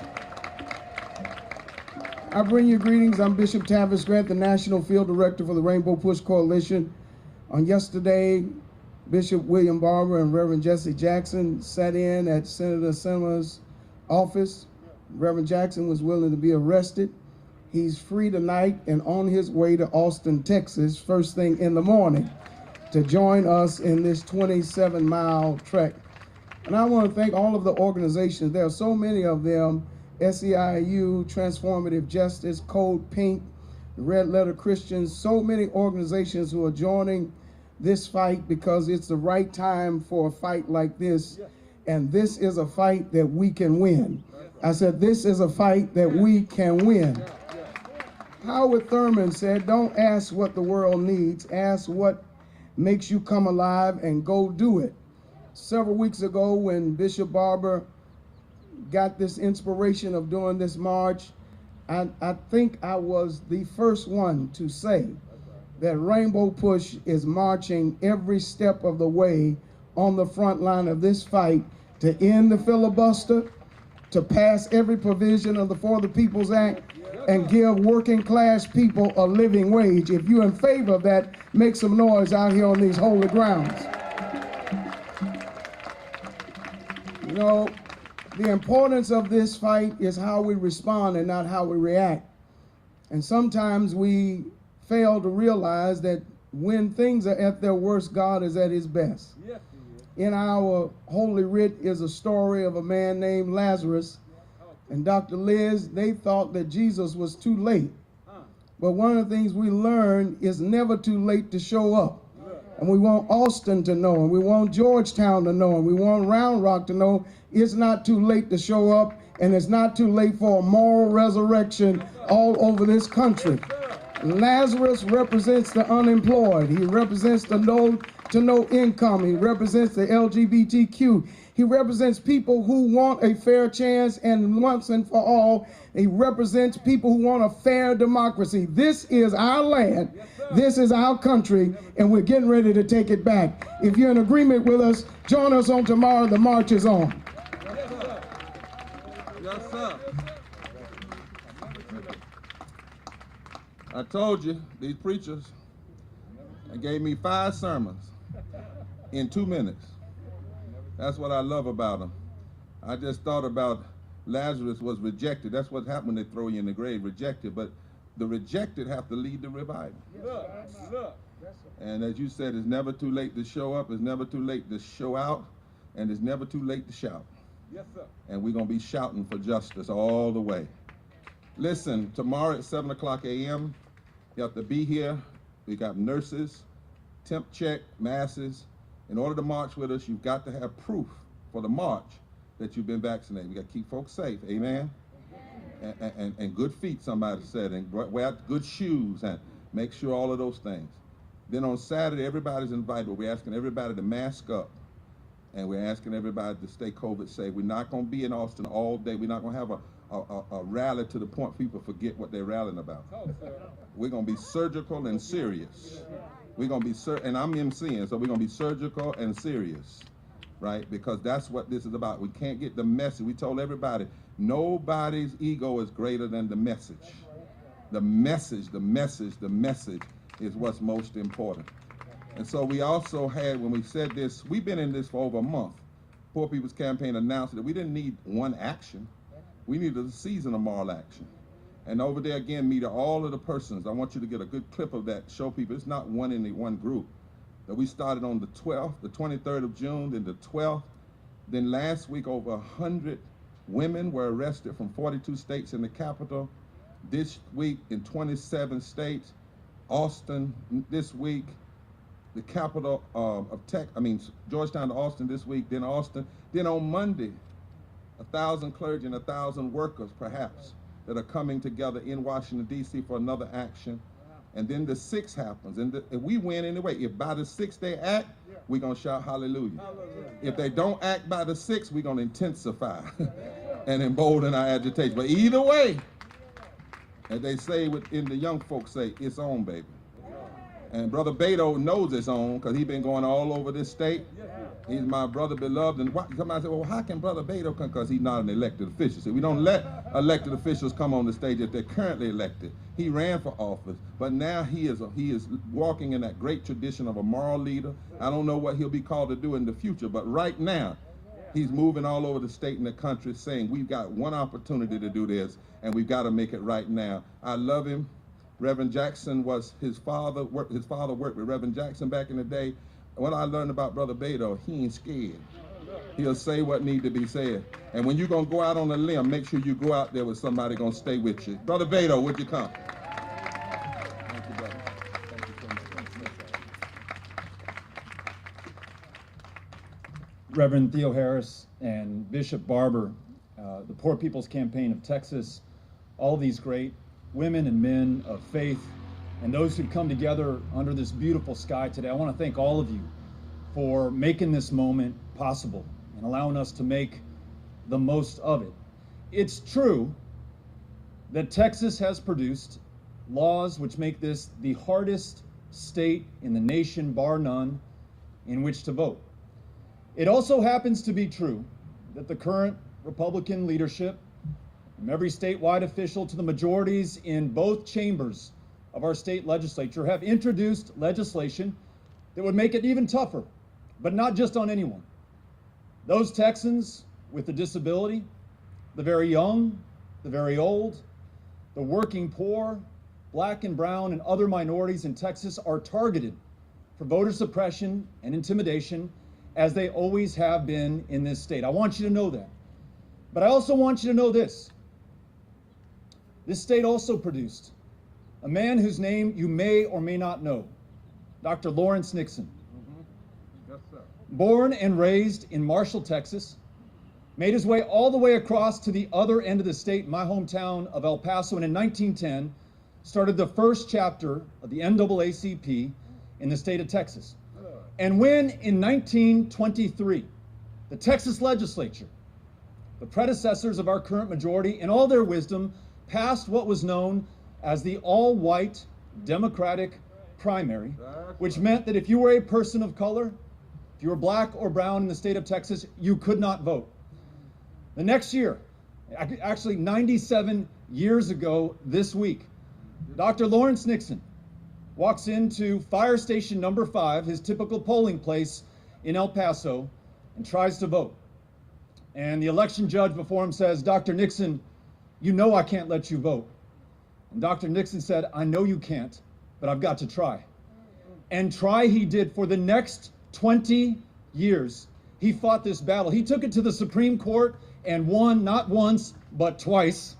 I bring you greetings. I'm Bishop Tavis Grant, the National Field Director for the Rainbow Push Coalition. On yesterday, Bishop William Barber and Reverend Jesse Jackson sat in at Senator Sinema's office. Reverend Jackson was willing to be arrested. He's free tonight and on his way to Austin, Texas, first thing in the morning, to join us in this 27-mile trek. And I want to thank all of the organizations. There are so many of them: SEIU, Transformative Justice, Code Pink, the Red Letter Christians, so many organizations who are joining this fight because it's the right time for a fight like this. And this is a fight that we can win. I said, this is a fight that we can win. Howard Thurman said, don't ask what the world needs, ask what makes you come alive and go do it. Several weeks ago, when Bishop Barber got this inspiration of doing this march, I think I was the first one to say that Rainbow Push is marching every step of the way on the front line of this fight to end the filibuster, to pass every provision of the For the People's Act, and give working class people a living wage. If you're in favor of that, make some noise out here on these holy grounds. You know, the importance of this fight is how we respond and not how we react. And sometimes we fail to realize that when things are at their worst, God is at his best. In our Holy Writ is a story of a man named Lazarus. And Dr. Liz, they thought that Jesus was too late. But one of the things we learned is never too late to show up. And we want Austin to know, and we want Georgetown to know, and we want Round Rock to know it's not too late to show up, and it's not too late for a moral resurrection all over this country. Lazarus represents the unemployed. He represents the low to no income. He represents the LGBTQ. He represents people who want a fair chance, and once and for all, he represents people who want a fair democracy. This is our land. This is our country, and we're getting ready to take it back. If you're in agreement with us, join us on tomorrow. The march is on. Yes, sir. I told you, these preachers gave me 5 sermons in 2 minutes. That's what I love about them. I just thought about Lazarus was rejected. That's what happened when they throw you in the grave, rejected. But the rejected have to lead the revival. And as you said, it's never too late to show up. It's never too late to show out. And it's never too late to shout. Yes, sir. And we're going to be shouting for justice all the way. Listen, tomorrow at 7 o'clock a.m., you have to be here. We got nurses, temp check, masses. In order to march with us, you've got to have proof for the march that you've been vaccinated. We got to keep folks safe. Amen? and good feet, somebody said, and wear good shoes and make sure all of those things. Then on Saturday, everybody's invited, but we're asking everybody to mask up, and we're asking everybody to stay COVID safe. We're not going to be in Austin all day. We're not going to have a rally to the point people forget what they're rallying about. We're going to be surgical and serious. We're going to be, and I'm emceeing, so we're going to be surgical and serious, right? Because that's what this is about. We can't get the message. We told everybody, nobody's ego is greater than the message. The message, the message, the message is what's most important. And so we also had, when we said this, we've been in this for over a month. Poor People's Campaign announced that we didn't need one action. We needed a season of moral action. And over there again, meet all of the persons. I want you to get a good clip of that, show people it's not one in the one group. That we started on the 12th, the 23rd of June, then the 12th. Then last week, over 100 women were arrested from 42 states in the capital. This week in 27 states. Austin this week, the capital Georgetown to Austin this week, then Austin. Then on Monday, 1,000 clergy and 1,000 workers, perhaps, that are coming together in Washington, D.C. for another action. And then the 6th happens. And if we win anyway, if by the 6th they act, we're going to shout hallelujah. If they don't act by the 6th, we're going to intensify and embolden our agitation. But either way, as they say, in the young folks say, it's on, baby. And Brother Beto knows it's on because he's been going all over this state. He's my brother beloved. And somebody said, well, how can Brother Beto come? Because he's not an elected official. See, we don't let elected officials come on the stage if they're currently elected. He ran for office, but now he is walking in that great tradition of a moral leader. I don't know what he'll be called to do in the future, but right now, he's moving all over the state and the country saying, we've got one opportunity to do this, and we've got to make it right now. I love him. Reverend Jackson was his father worked with Reverend Jackson back in the day. What I learned about Brother Beto, he ain't scared. He'll say what need to be said. And when you're going to go out on a limb, make sure you go out there with somebody going to stay with you. Brother Beto, would you come? Thank you, brother. Thank you so much. Reverend Theo Harris and Bishop Barber, the Poor People's Campaign of Texas, all these great women and men of faith, and those who come together under this beautiful sky today. I want to thank all of you for making this moment possible and allowing us to make the most of it. It's true that Texas has produced laws which make this the hardest state in the nation, bar none, in which to vote. It also happens to be true that the current Republican leadership, from every statewide official to the majorities in both chambers of our state legislature, have introduced legislation that would make it even tougher, but not just on anyone. Those Texans with a disability, the very young, the very old, the working poor, black and brown, and other minorities in Texas are targeted for voter suppression and intimidation, as they always have been in this state. I want you to know that. But I also want you to know this. This state also produced a man whose name you may or may not know, Dr. Lawrence Nixon. Yes, sir. Born and raised in Marshall, Texas, made his way all the way across to the other end of the state, my hometown of El Paso, and in 1910 started the first chapter of the NAACP in the state of Texas. And when in 1923, the Texas legislature, the predecessors of our current majority, in all their wisdom, passed what was known as the all-white Democratic primary, which meant that if you were a person of color, if you were black or brown in the state of Texas, you could not vote. The next year, actually 97 years ago this week, Dr. Lawrence Nixon walks into Fire Station number 5, his typical polling place in El Paso, and tries to vote. And the election judge before him says, Dr. Nixon, you know I can't let you vote. And Dr. Nixon said, I know you can't, but I've got to try. And try he did for the next 20 years. He fought this battle. He took it to the Supreme Court and won not once, but twice.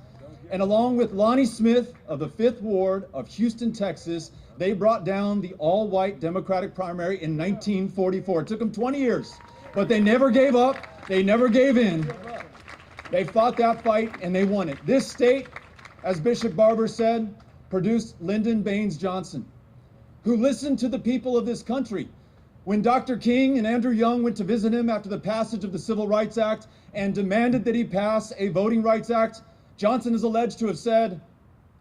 And along with Lonnie Smith of the 5th Ward of Houston, Texas, they brought down the all-white Democratic primary in 1944. It took them 20 years, but they never gave up. They never gave in. They fought that fight and they won it. This state, as Bishop Barber said, produced Lyndon Baines Johnson, who listened to the people of this country. When Dr. King and Andrew Young went to visit him after the passage of the Civil Rights Act and demanded that he pass a Voting Rights Act, Johnson is alleged to have said,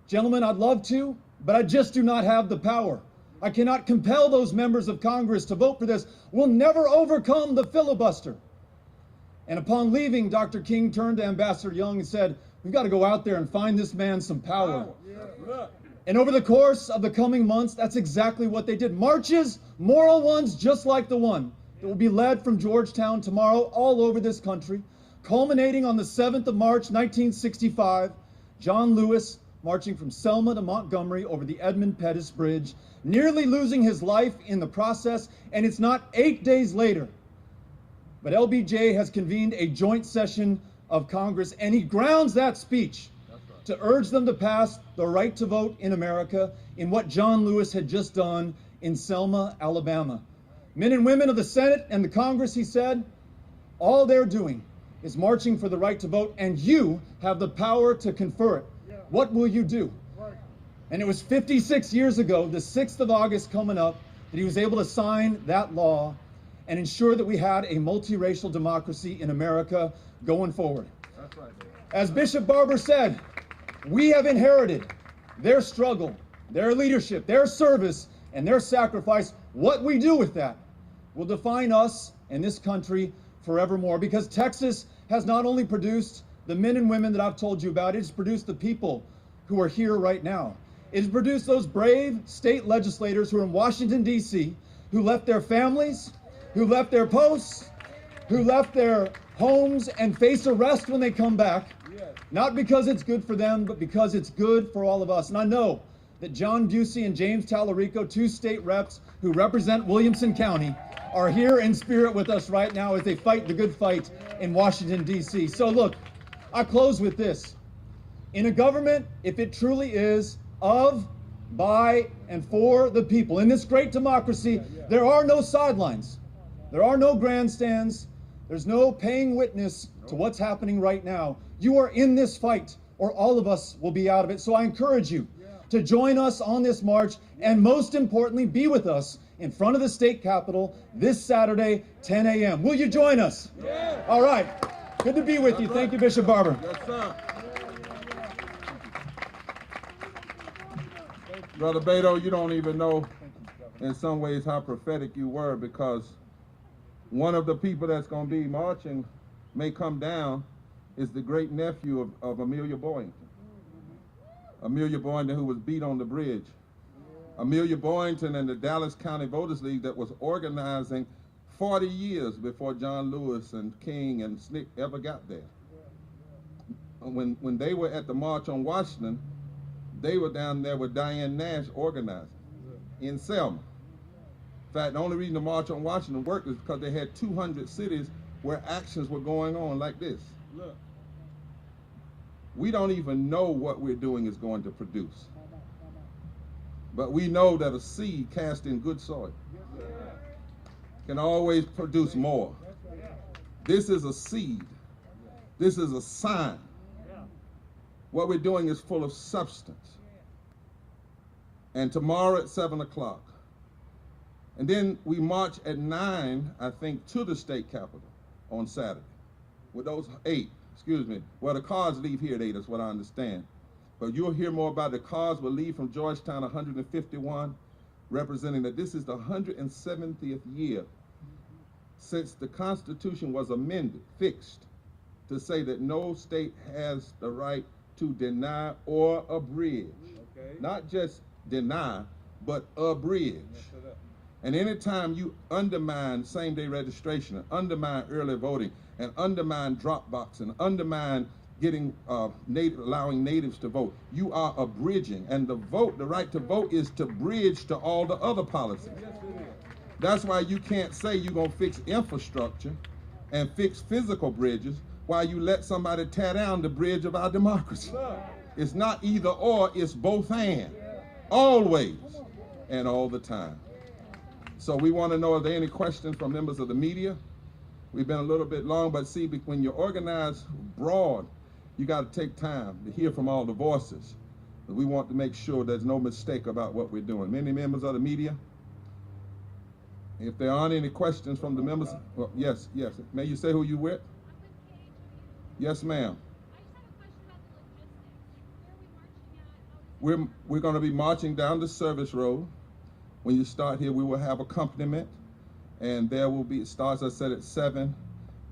"Gentlemen, I'd love to, but I just do not have the power. I cannot compel those members of Congress to vote for this. We'll never overcome the filibuster." And upon leaving, Dr. King turned to Ambassador Young and said, "We've got to go out there and find this man some power." And over the course of the coming months, that's exactly what they did. Marches, moral ones, just like the one that will be led from Georgetown tomorrow all over this country, culminating on the 7th of March, 1965, John Lewis marching from Selma to Montgomery over the Edmund Pettus Bridge, nearly losing his life in the process, and it's not 8 days later. But LBJ has convened a joint session of Congress, and he grounds that speech to urge them to pass the right to vote in America in what John Lewis had just done in Selma, Alabama. Men and women of the Senate and the Congress, he said, all they're doing is marching for the right to vote, and you have the power to confer it. What will you do? And it was 56 years ago, the 6th of August coming up, that he was able to sign that law and ensure that we had a multiracial democracy in America going forward. That's right. As Bishop Barber said, we have inherited their struggle, their leadership, their service, and their sacrifice. What we do with that will define us and this country forevermore, because Texas has not only produced the men and women that I've told you about, it has produced the people who are here right now. It has produced those brave state legislators who are in Washington, D.C., who left their families, who left their posts, who left their homes and face arrest when they come back. Not because it's good for them, but because it's good for all of us. And I know that John Busey and James Tallarico, 2 state reps who represent Williamson County, are here in spirit with us right now as they fight the good fight in Washington, D.C. So look, I close with this. In a government, if it truly is of, by, and for the people, in this great democracy, there are no sidelines. There are no grandstands. There's no paying witness to what's happening right now. You are in this fight, or all of us will be out of it. So I encourage you to join us on this march, and most importantly, be with us in front of the state capitol this Saturday, 10 a.m. Will you join us? Yeah. All right. Good to be with you. Thank you, Bishop Barber. Yes, sir. Brother Beto, you don't even know in some ways how prophetic you were, because one of the people that's going to be marching may come down is the great nephew of Amelia Boynton. Amelia Boynton, who was beat on the bridge. Amelia Boynton and the Dallas County Voters League that was organizing 40 years before John Lewis and King and Snick ever got there. When they were at the March on Washington, they were down there with Diane Nash organizing in Selma. In fact, the only reason the March on Washington worked is because they had 200 cities where actions were going on like this. Look. We don't even know what we're doing is going to produce. But we know that a seed cast in good soil can always produce more. This is a seed. This is a sign. What we're doing is full of substance. And tomorrow at 7 o'clock. And then we march at 9, I think, to the state capitol on Saturday. With those 8, well, the cars leave here at 8, is what I understand. But you'll hear more about it. The cars will leave from Georgetown 151, representing that this is the 170th year since the Constitution was amended, fixed, to say that no state has the right to deny or abridge. Okay. Not just deny, but abridge. And anytime you undermine same-day registration, and undermine early voting, and undermine drop box, and undermine getting allowing natives to vote, you are abridging. And the right to vote is to bridge to all the other policies. That's why you can't say you're gonna fix infrastructure and fix physical bridges while you let somebody tear down the bridge of our democracy. It's not either or, it's both and. Always and all the time. So we want to know, are there any questions from members of the media? We've been a little bit long, but see, when you're organized broad, you got to take time to hear from all the voices. We want to make sure there's no mistake about what we're doing. Many members of the media, if there aren't any questions from the members, well, yes. May you say who you with? Yes, ma'am. We're going to be marching down the service road. When you start here, we will have accompaniment, and there will be, it starts, I said, at 7,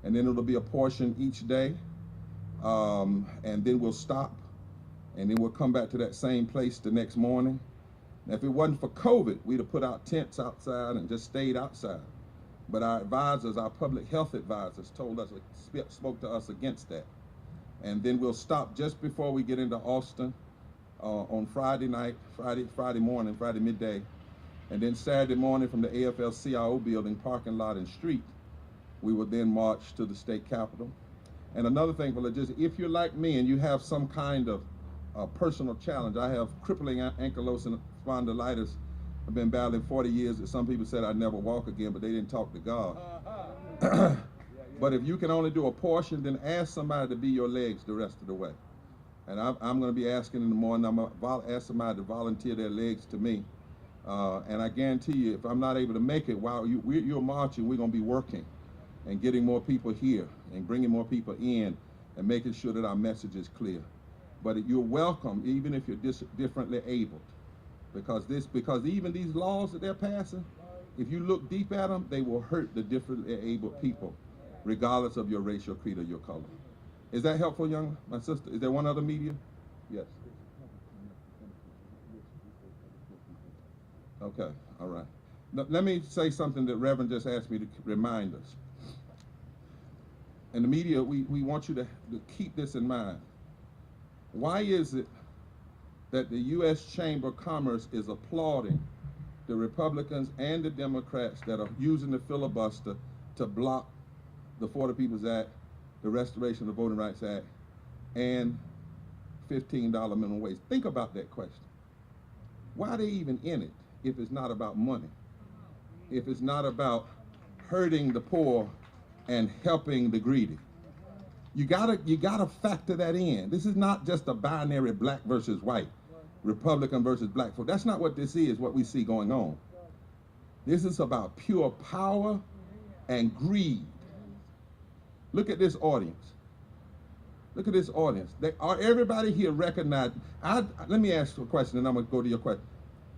and then it'll be a portion each day, and then we'll stop, and then we'll come back to that same place the next morning. Now, if it wasn't for COVID, we'd have put out tents outside and just stayed outside. But our advisors, our public health advisors, told us, spoke to us against that. And then we'll stop just before we get into Austin on Friday night, Friday morning, Friday midday. And then Saturday morning from the AFL-CIO building, parking lot and street, we will then march to the state capitol. And another thing for logistics, if you're like me and you have some kind of personal challenge, I have crippling ankylosing spondylitis. I've been battling 40 years. Some people said I'd never walk again, but they didn't talk to God. But if you can only do a portion, then ask somebody to be your legs the rest of the way. And I'm going to be asking in the morning, I'm going to ask somebody to volunteer their legs to me. And I guarantee you, if I'm not able to make it while you're marching, we're going to be working and getting more people here and bringing more people in and making sure that our message is clear. But you're welcome, even if you're differently abled. Because even these laws that they're passing, if you look deep at them, they will hurt the differently abled people, regardless of your race, your creed, or your color. Is that helpful, my sister? Is there one other media? Yes. Okay, all right. Now, let me say something that Reverend just asked me to remind us. In the media, we want you to keep this in mind. Why is it that the U.S. Chamber of Commerce is applauding the Republicans and the Democrats that are using the filibuster to block the For the People's Act, the Restoration of the Voting Rights Act, and $15 minimum wage? Think about that question. Why are they even in it if it's not about money? If it's not about hurting the poor and helping the greedy? You gotta factor that in. This is not just a binary black versus white, Republican versus black folk. That's not what this is, what we see going on. This is about pure power and greed. Look at this audience. Look at this audience. Are everybody here recognized? Let me ask you a question, and I'm gonna go to your question.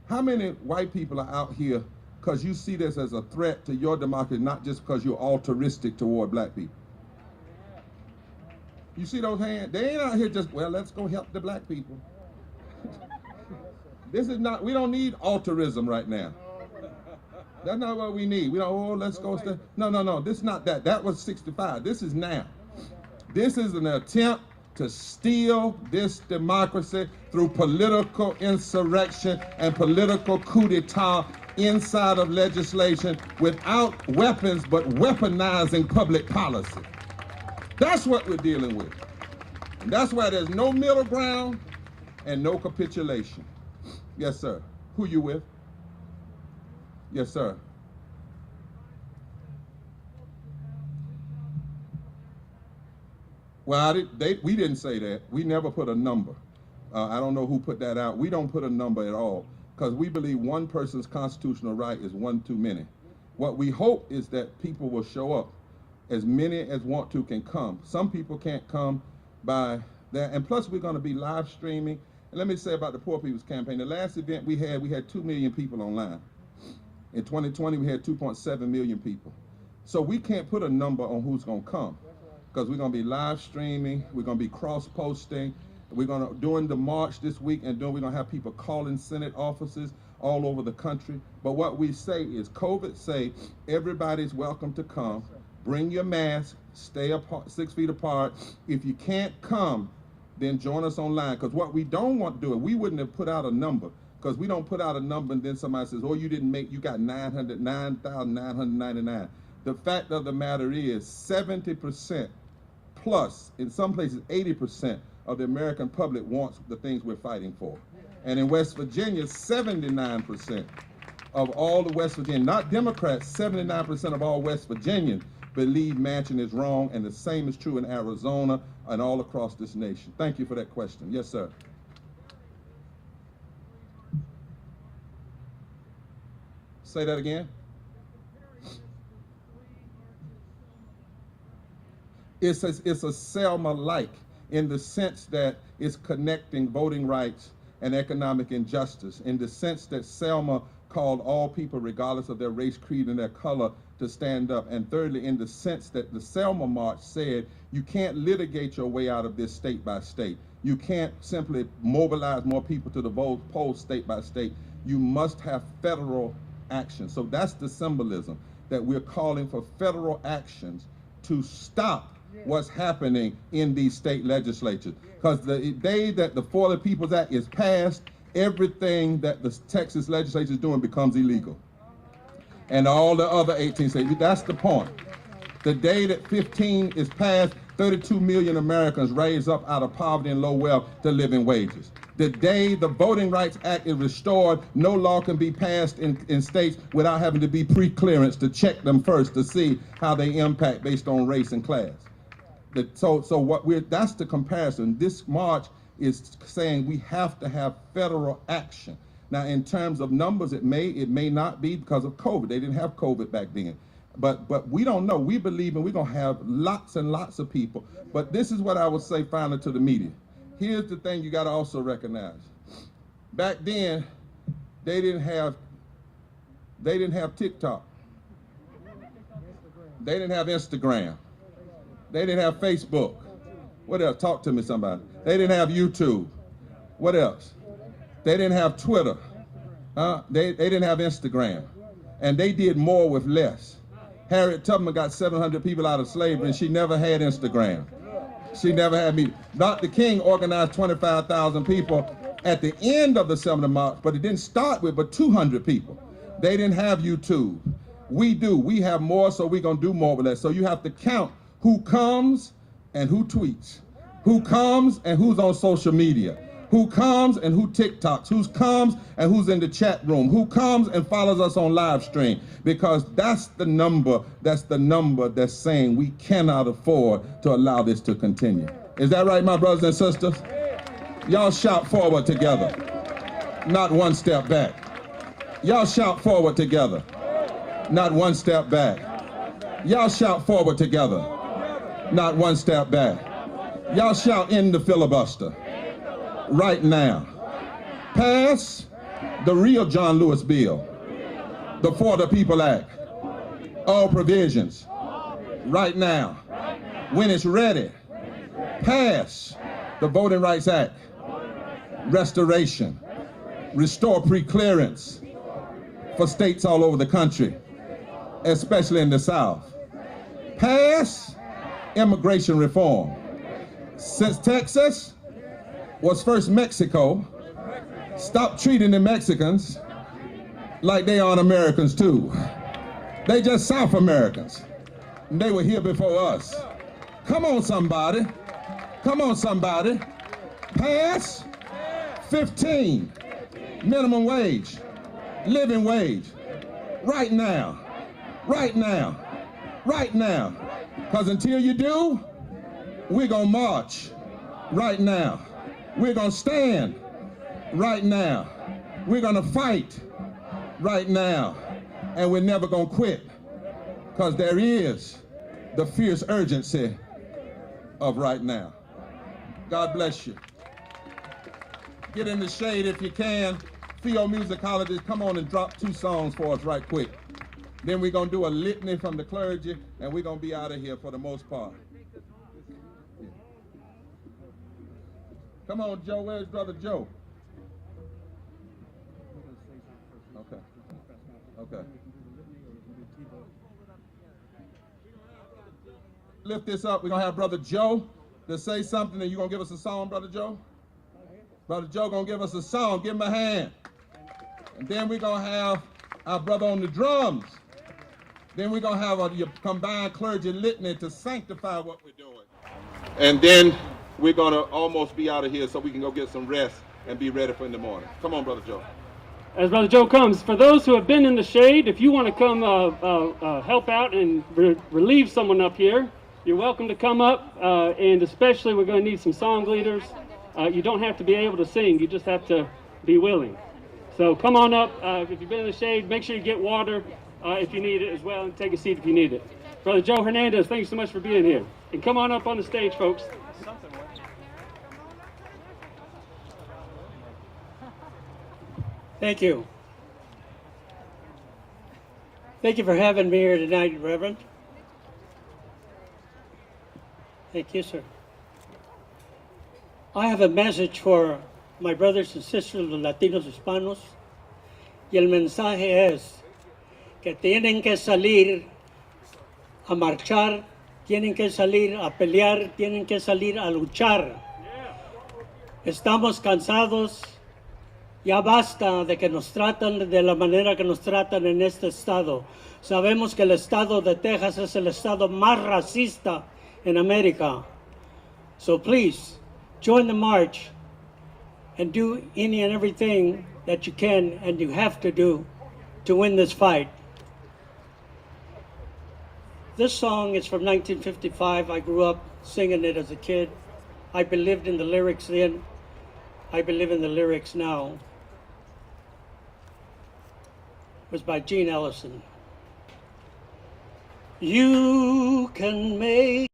How many white people are out here because you see this as a threat to your democracy, not just because you're altruistic toward black people? You see those hands? They ain't out here just, well, let's go help the black people. This is not, we don't need altruism right now. That's not what we need. We don't, oh, let's go. No. This is not that. That was 65. This is now. This is an attempt to steal this democracy through political insurrection and political coup d'etat inside of legislation without weapons, but weaponizing public policy. That's what we're dealing with. And that's why there's no middle ground and no capitulation. Yes, sir. Who you with? Yes, sir. Well, we didn't say that. We never put a number. I don't know who put that out. We don't put a number at all because we believe one person's constitutional right is one too many. What we hope is that people will show up. As many as want to can come. Some people can't come by that. And plus, we're going to be live streaming. And let me say about the Poor People's Campaign. The last event we had 2 million people online. In 2020, we had 2.7 million people. So we can't put a number on who's going to come because we're going to be live streaming. We're going to be cross-posting. We're going to, during the march this week, and we're going to have people calling Senate offices all over the country. But what we say is COVID say everybody's welcome to come. Bring your mask, stay apart, 6 feet apart. If you can't come, then join us online. Because what we don't want to do, we wouldn't have put out a number. Because we don't put out a number and then somebody says, oh, you got 9,999. The fact of the matter is 70% plus, in some places 80% of the American public wants the things we're fighting for. And in West Virginia, 79% of all the West Virginians, not Democrats, 79% of all West Virginians believe Manchin is wrong, and the same is true in Arizona and all across this nation. Thank you for that question. Yes, sir. Say that again. It's a Selma-like in the sense that it's connecting voting rights and economic injustice, in the sense that Selma called all people, regardless of their race, creed, and their color, to stand up. And thirdly, in the sense that the Selma March said, you can't litigate your way out of this state by state. You can't simply mobilize more people to the polls state by state. You must have federal action. So that's the symbolism, that we're calling for federal actions to stop what's happening in these state legislatures. Because the day that the For the People's Act is passed, everything that the Texas legislature is doing becomes illegal. And all the other 18 states, that's the point. The day that 15 is passed, 32 million Americans raise up out of poverty and low wealth to living wages. The day the Voting Rights Act is restored, no law can be passed in states without having to be pre-clearance to check them first to see how they impact based on race and class. That's the comparison. This march is saying we have to have federal action. Now, in terms of numbers, it may not be because of COVID. They didn't have COVID back then. But we don't know. We believe we're going to have lots and lots of people. But this is what I would say finally to the media. Here's the thing you got to also recognize. Back then, they didn't have TikTok. They didn't have Instagram. They didn't have Facebook. What else? Talk to me, somebody. They didn't have YouTube. What else? They didn't have Twitter. They didn't have Instagram. And they did more with less. Harriet Tubman got 700 people out of slavery, and she never had Instagram. She never had me. Dr. King organized 25,000 people at the end of the Selma March, but it didn't start with but 200 people. They didn't have YouTube. We do. We have more, so we're going to do more with less. So you have to count who comes and who tweets, who comes and who's on social media, who comes and who TikToks, who comes and who's in the chat room, who comes and follows us on live stream, because that's the number that's saying we cannot afford to allow this to continue. Is that right, my brothers and sisters? Y'all shout forward together, not one step back. Y'all shout forward together, not one step back. Y'all shout forward together, not one step back. Y'all shout end the filibuster right now. Pass the real John Lewis bill, the For the People Act, all provisions right now. When it's ready, pass the Voting Rights Act, restoration, restore pre-clearance for states all over the country, especially in the South. Pass immigration reform. Since Texas was first Mexico, stop treating the Mexicans like they aren't Americans too. They just South Americans. And they were here before us. Come on, somebody. Come on, somebody. Pass 15 minimum wage, living wage, right now, right now, right now. Because until you do, we're going to march right now. We're going to stand right now. We're going to fight right now. And we're never going to quit, because there is the fierce urgency of right now. God bless you. Get in the shade if you can. Theo musicologists, come on and drop 2 songs for us right quick. Then we're going to do a litany from the clergy, and we're going to be out of here for the most part. Come on, Joe. Where's Brother Joe? Okay. Okay. Lift this up. We're going to have Brother Joe to say something, and you're going to give us a song, Brother Joe? Brother Joe going to give us a song. Give him a hand. And then we're going to have our brother on the drums. Then we're going to have a combined clergy litany to sanctify what we're doing. And then we're going to almost be out of here so we can go get some rest and be ready for in the morning. Come on, Brother Joe. as Brother Joe comes, for those who have been in the shade, if you want to come help out and relieve someone up here, you're welcome to come up, and especially we're going to need some song leaders. You don't have to be able to sing, you just have to be willing. So come on up. If you've been in the shade, make sure you get water if you need it as well, and take a seat if you need it. Brother Joe Hernandez, thank you so much for being here. And come on up on the stage, folks. Thank you. Thank you for having me here tonight, Reverend. Thank you, sir. I have a message for my brothers and sisters, los latinos hispanos, y el mensaje es que tienen que salir a marchar, tienen que salir a pelear, tienen que salir a luchar. Estamos cansados, ya basta de que nos tratan de la manera que nos tratan en este estado. Sabemos que el estado de Texas es el estado más racista en América. So please, join the march and do any and everything that you can and you have to do to win this fight. This song is from 1955. I grew up singing it as a kid. I believed in the lyrics then. I believe in the lyrics now. It was by Gene Ellison. You can make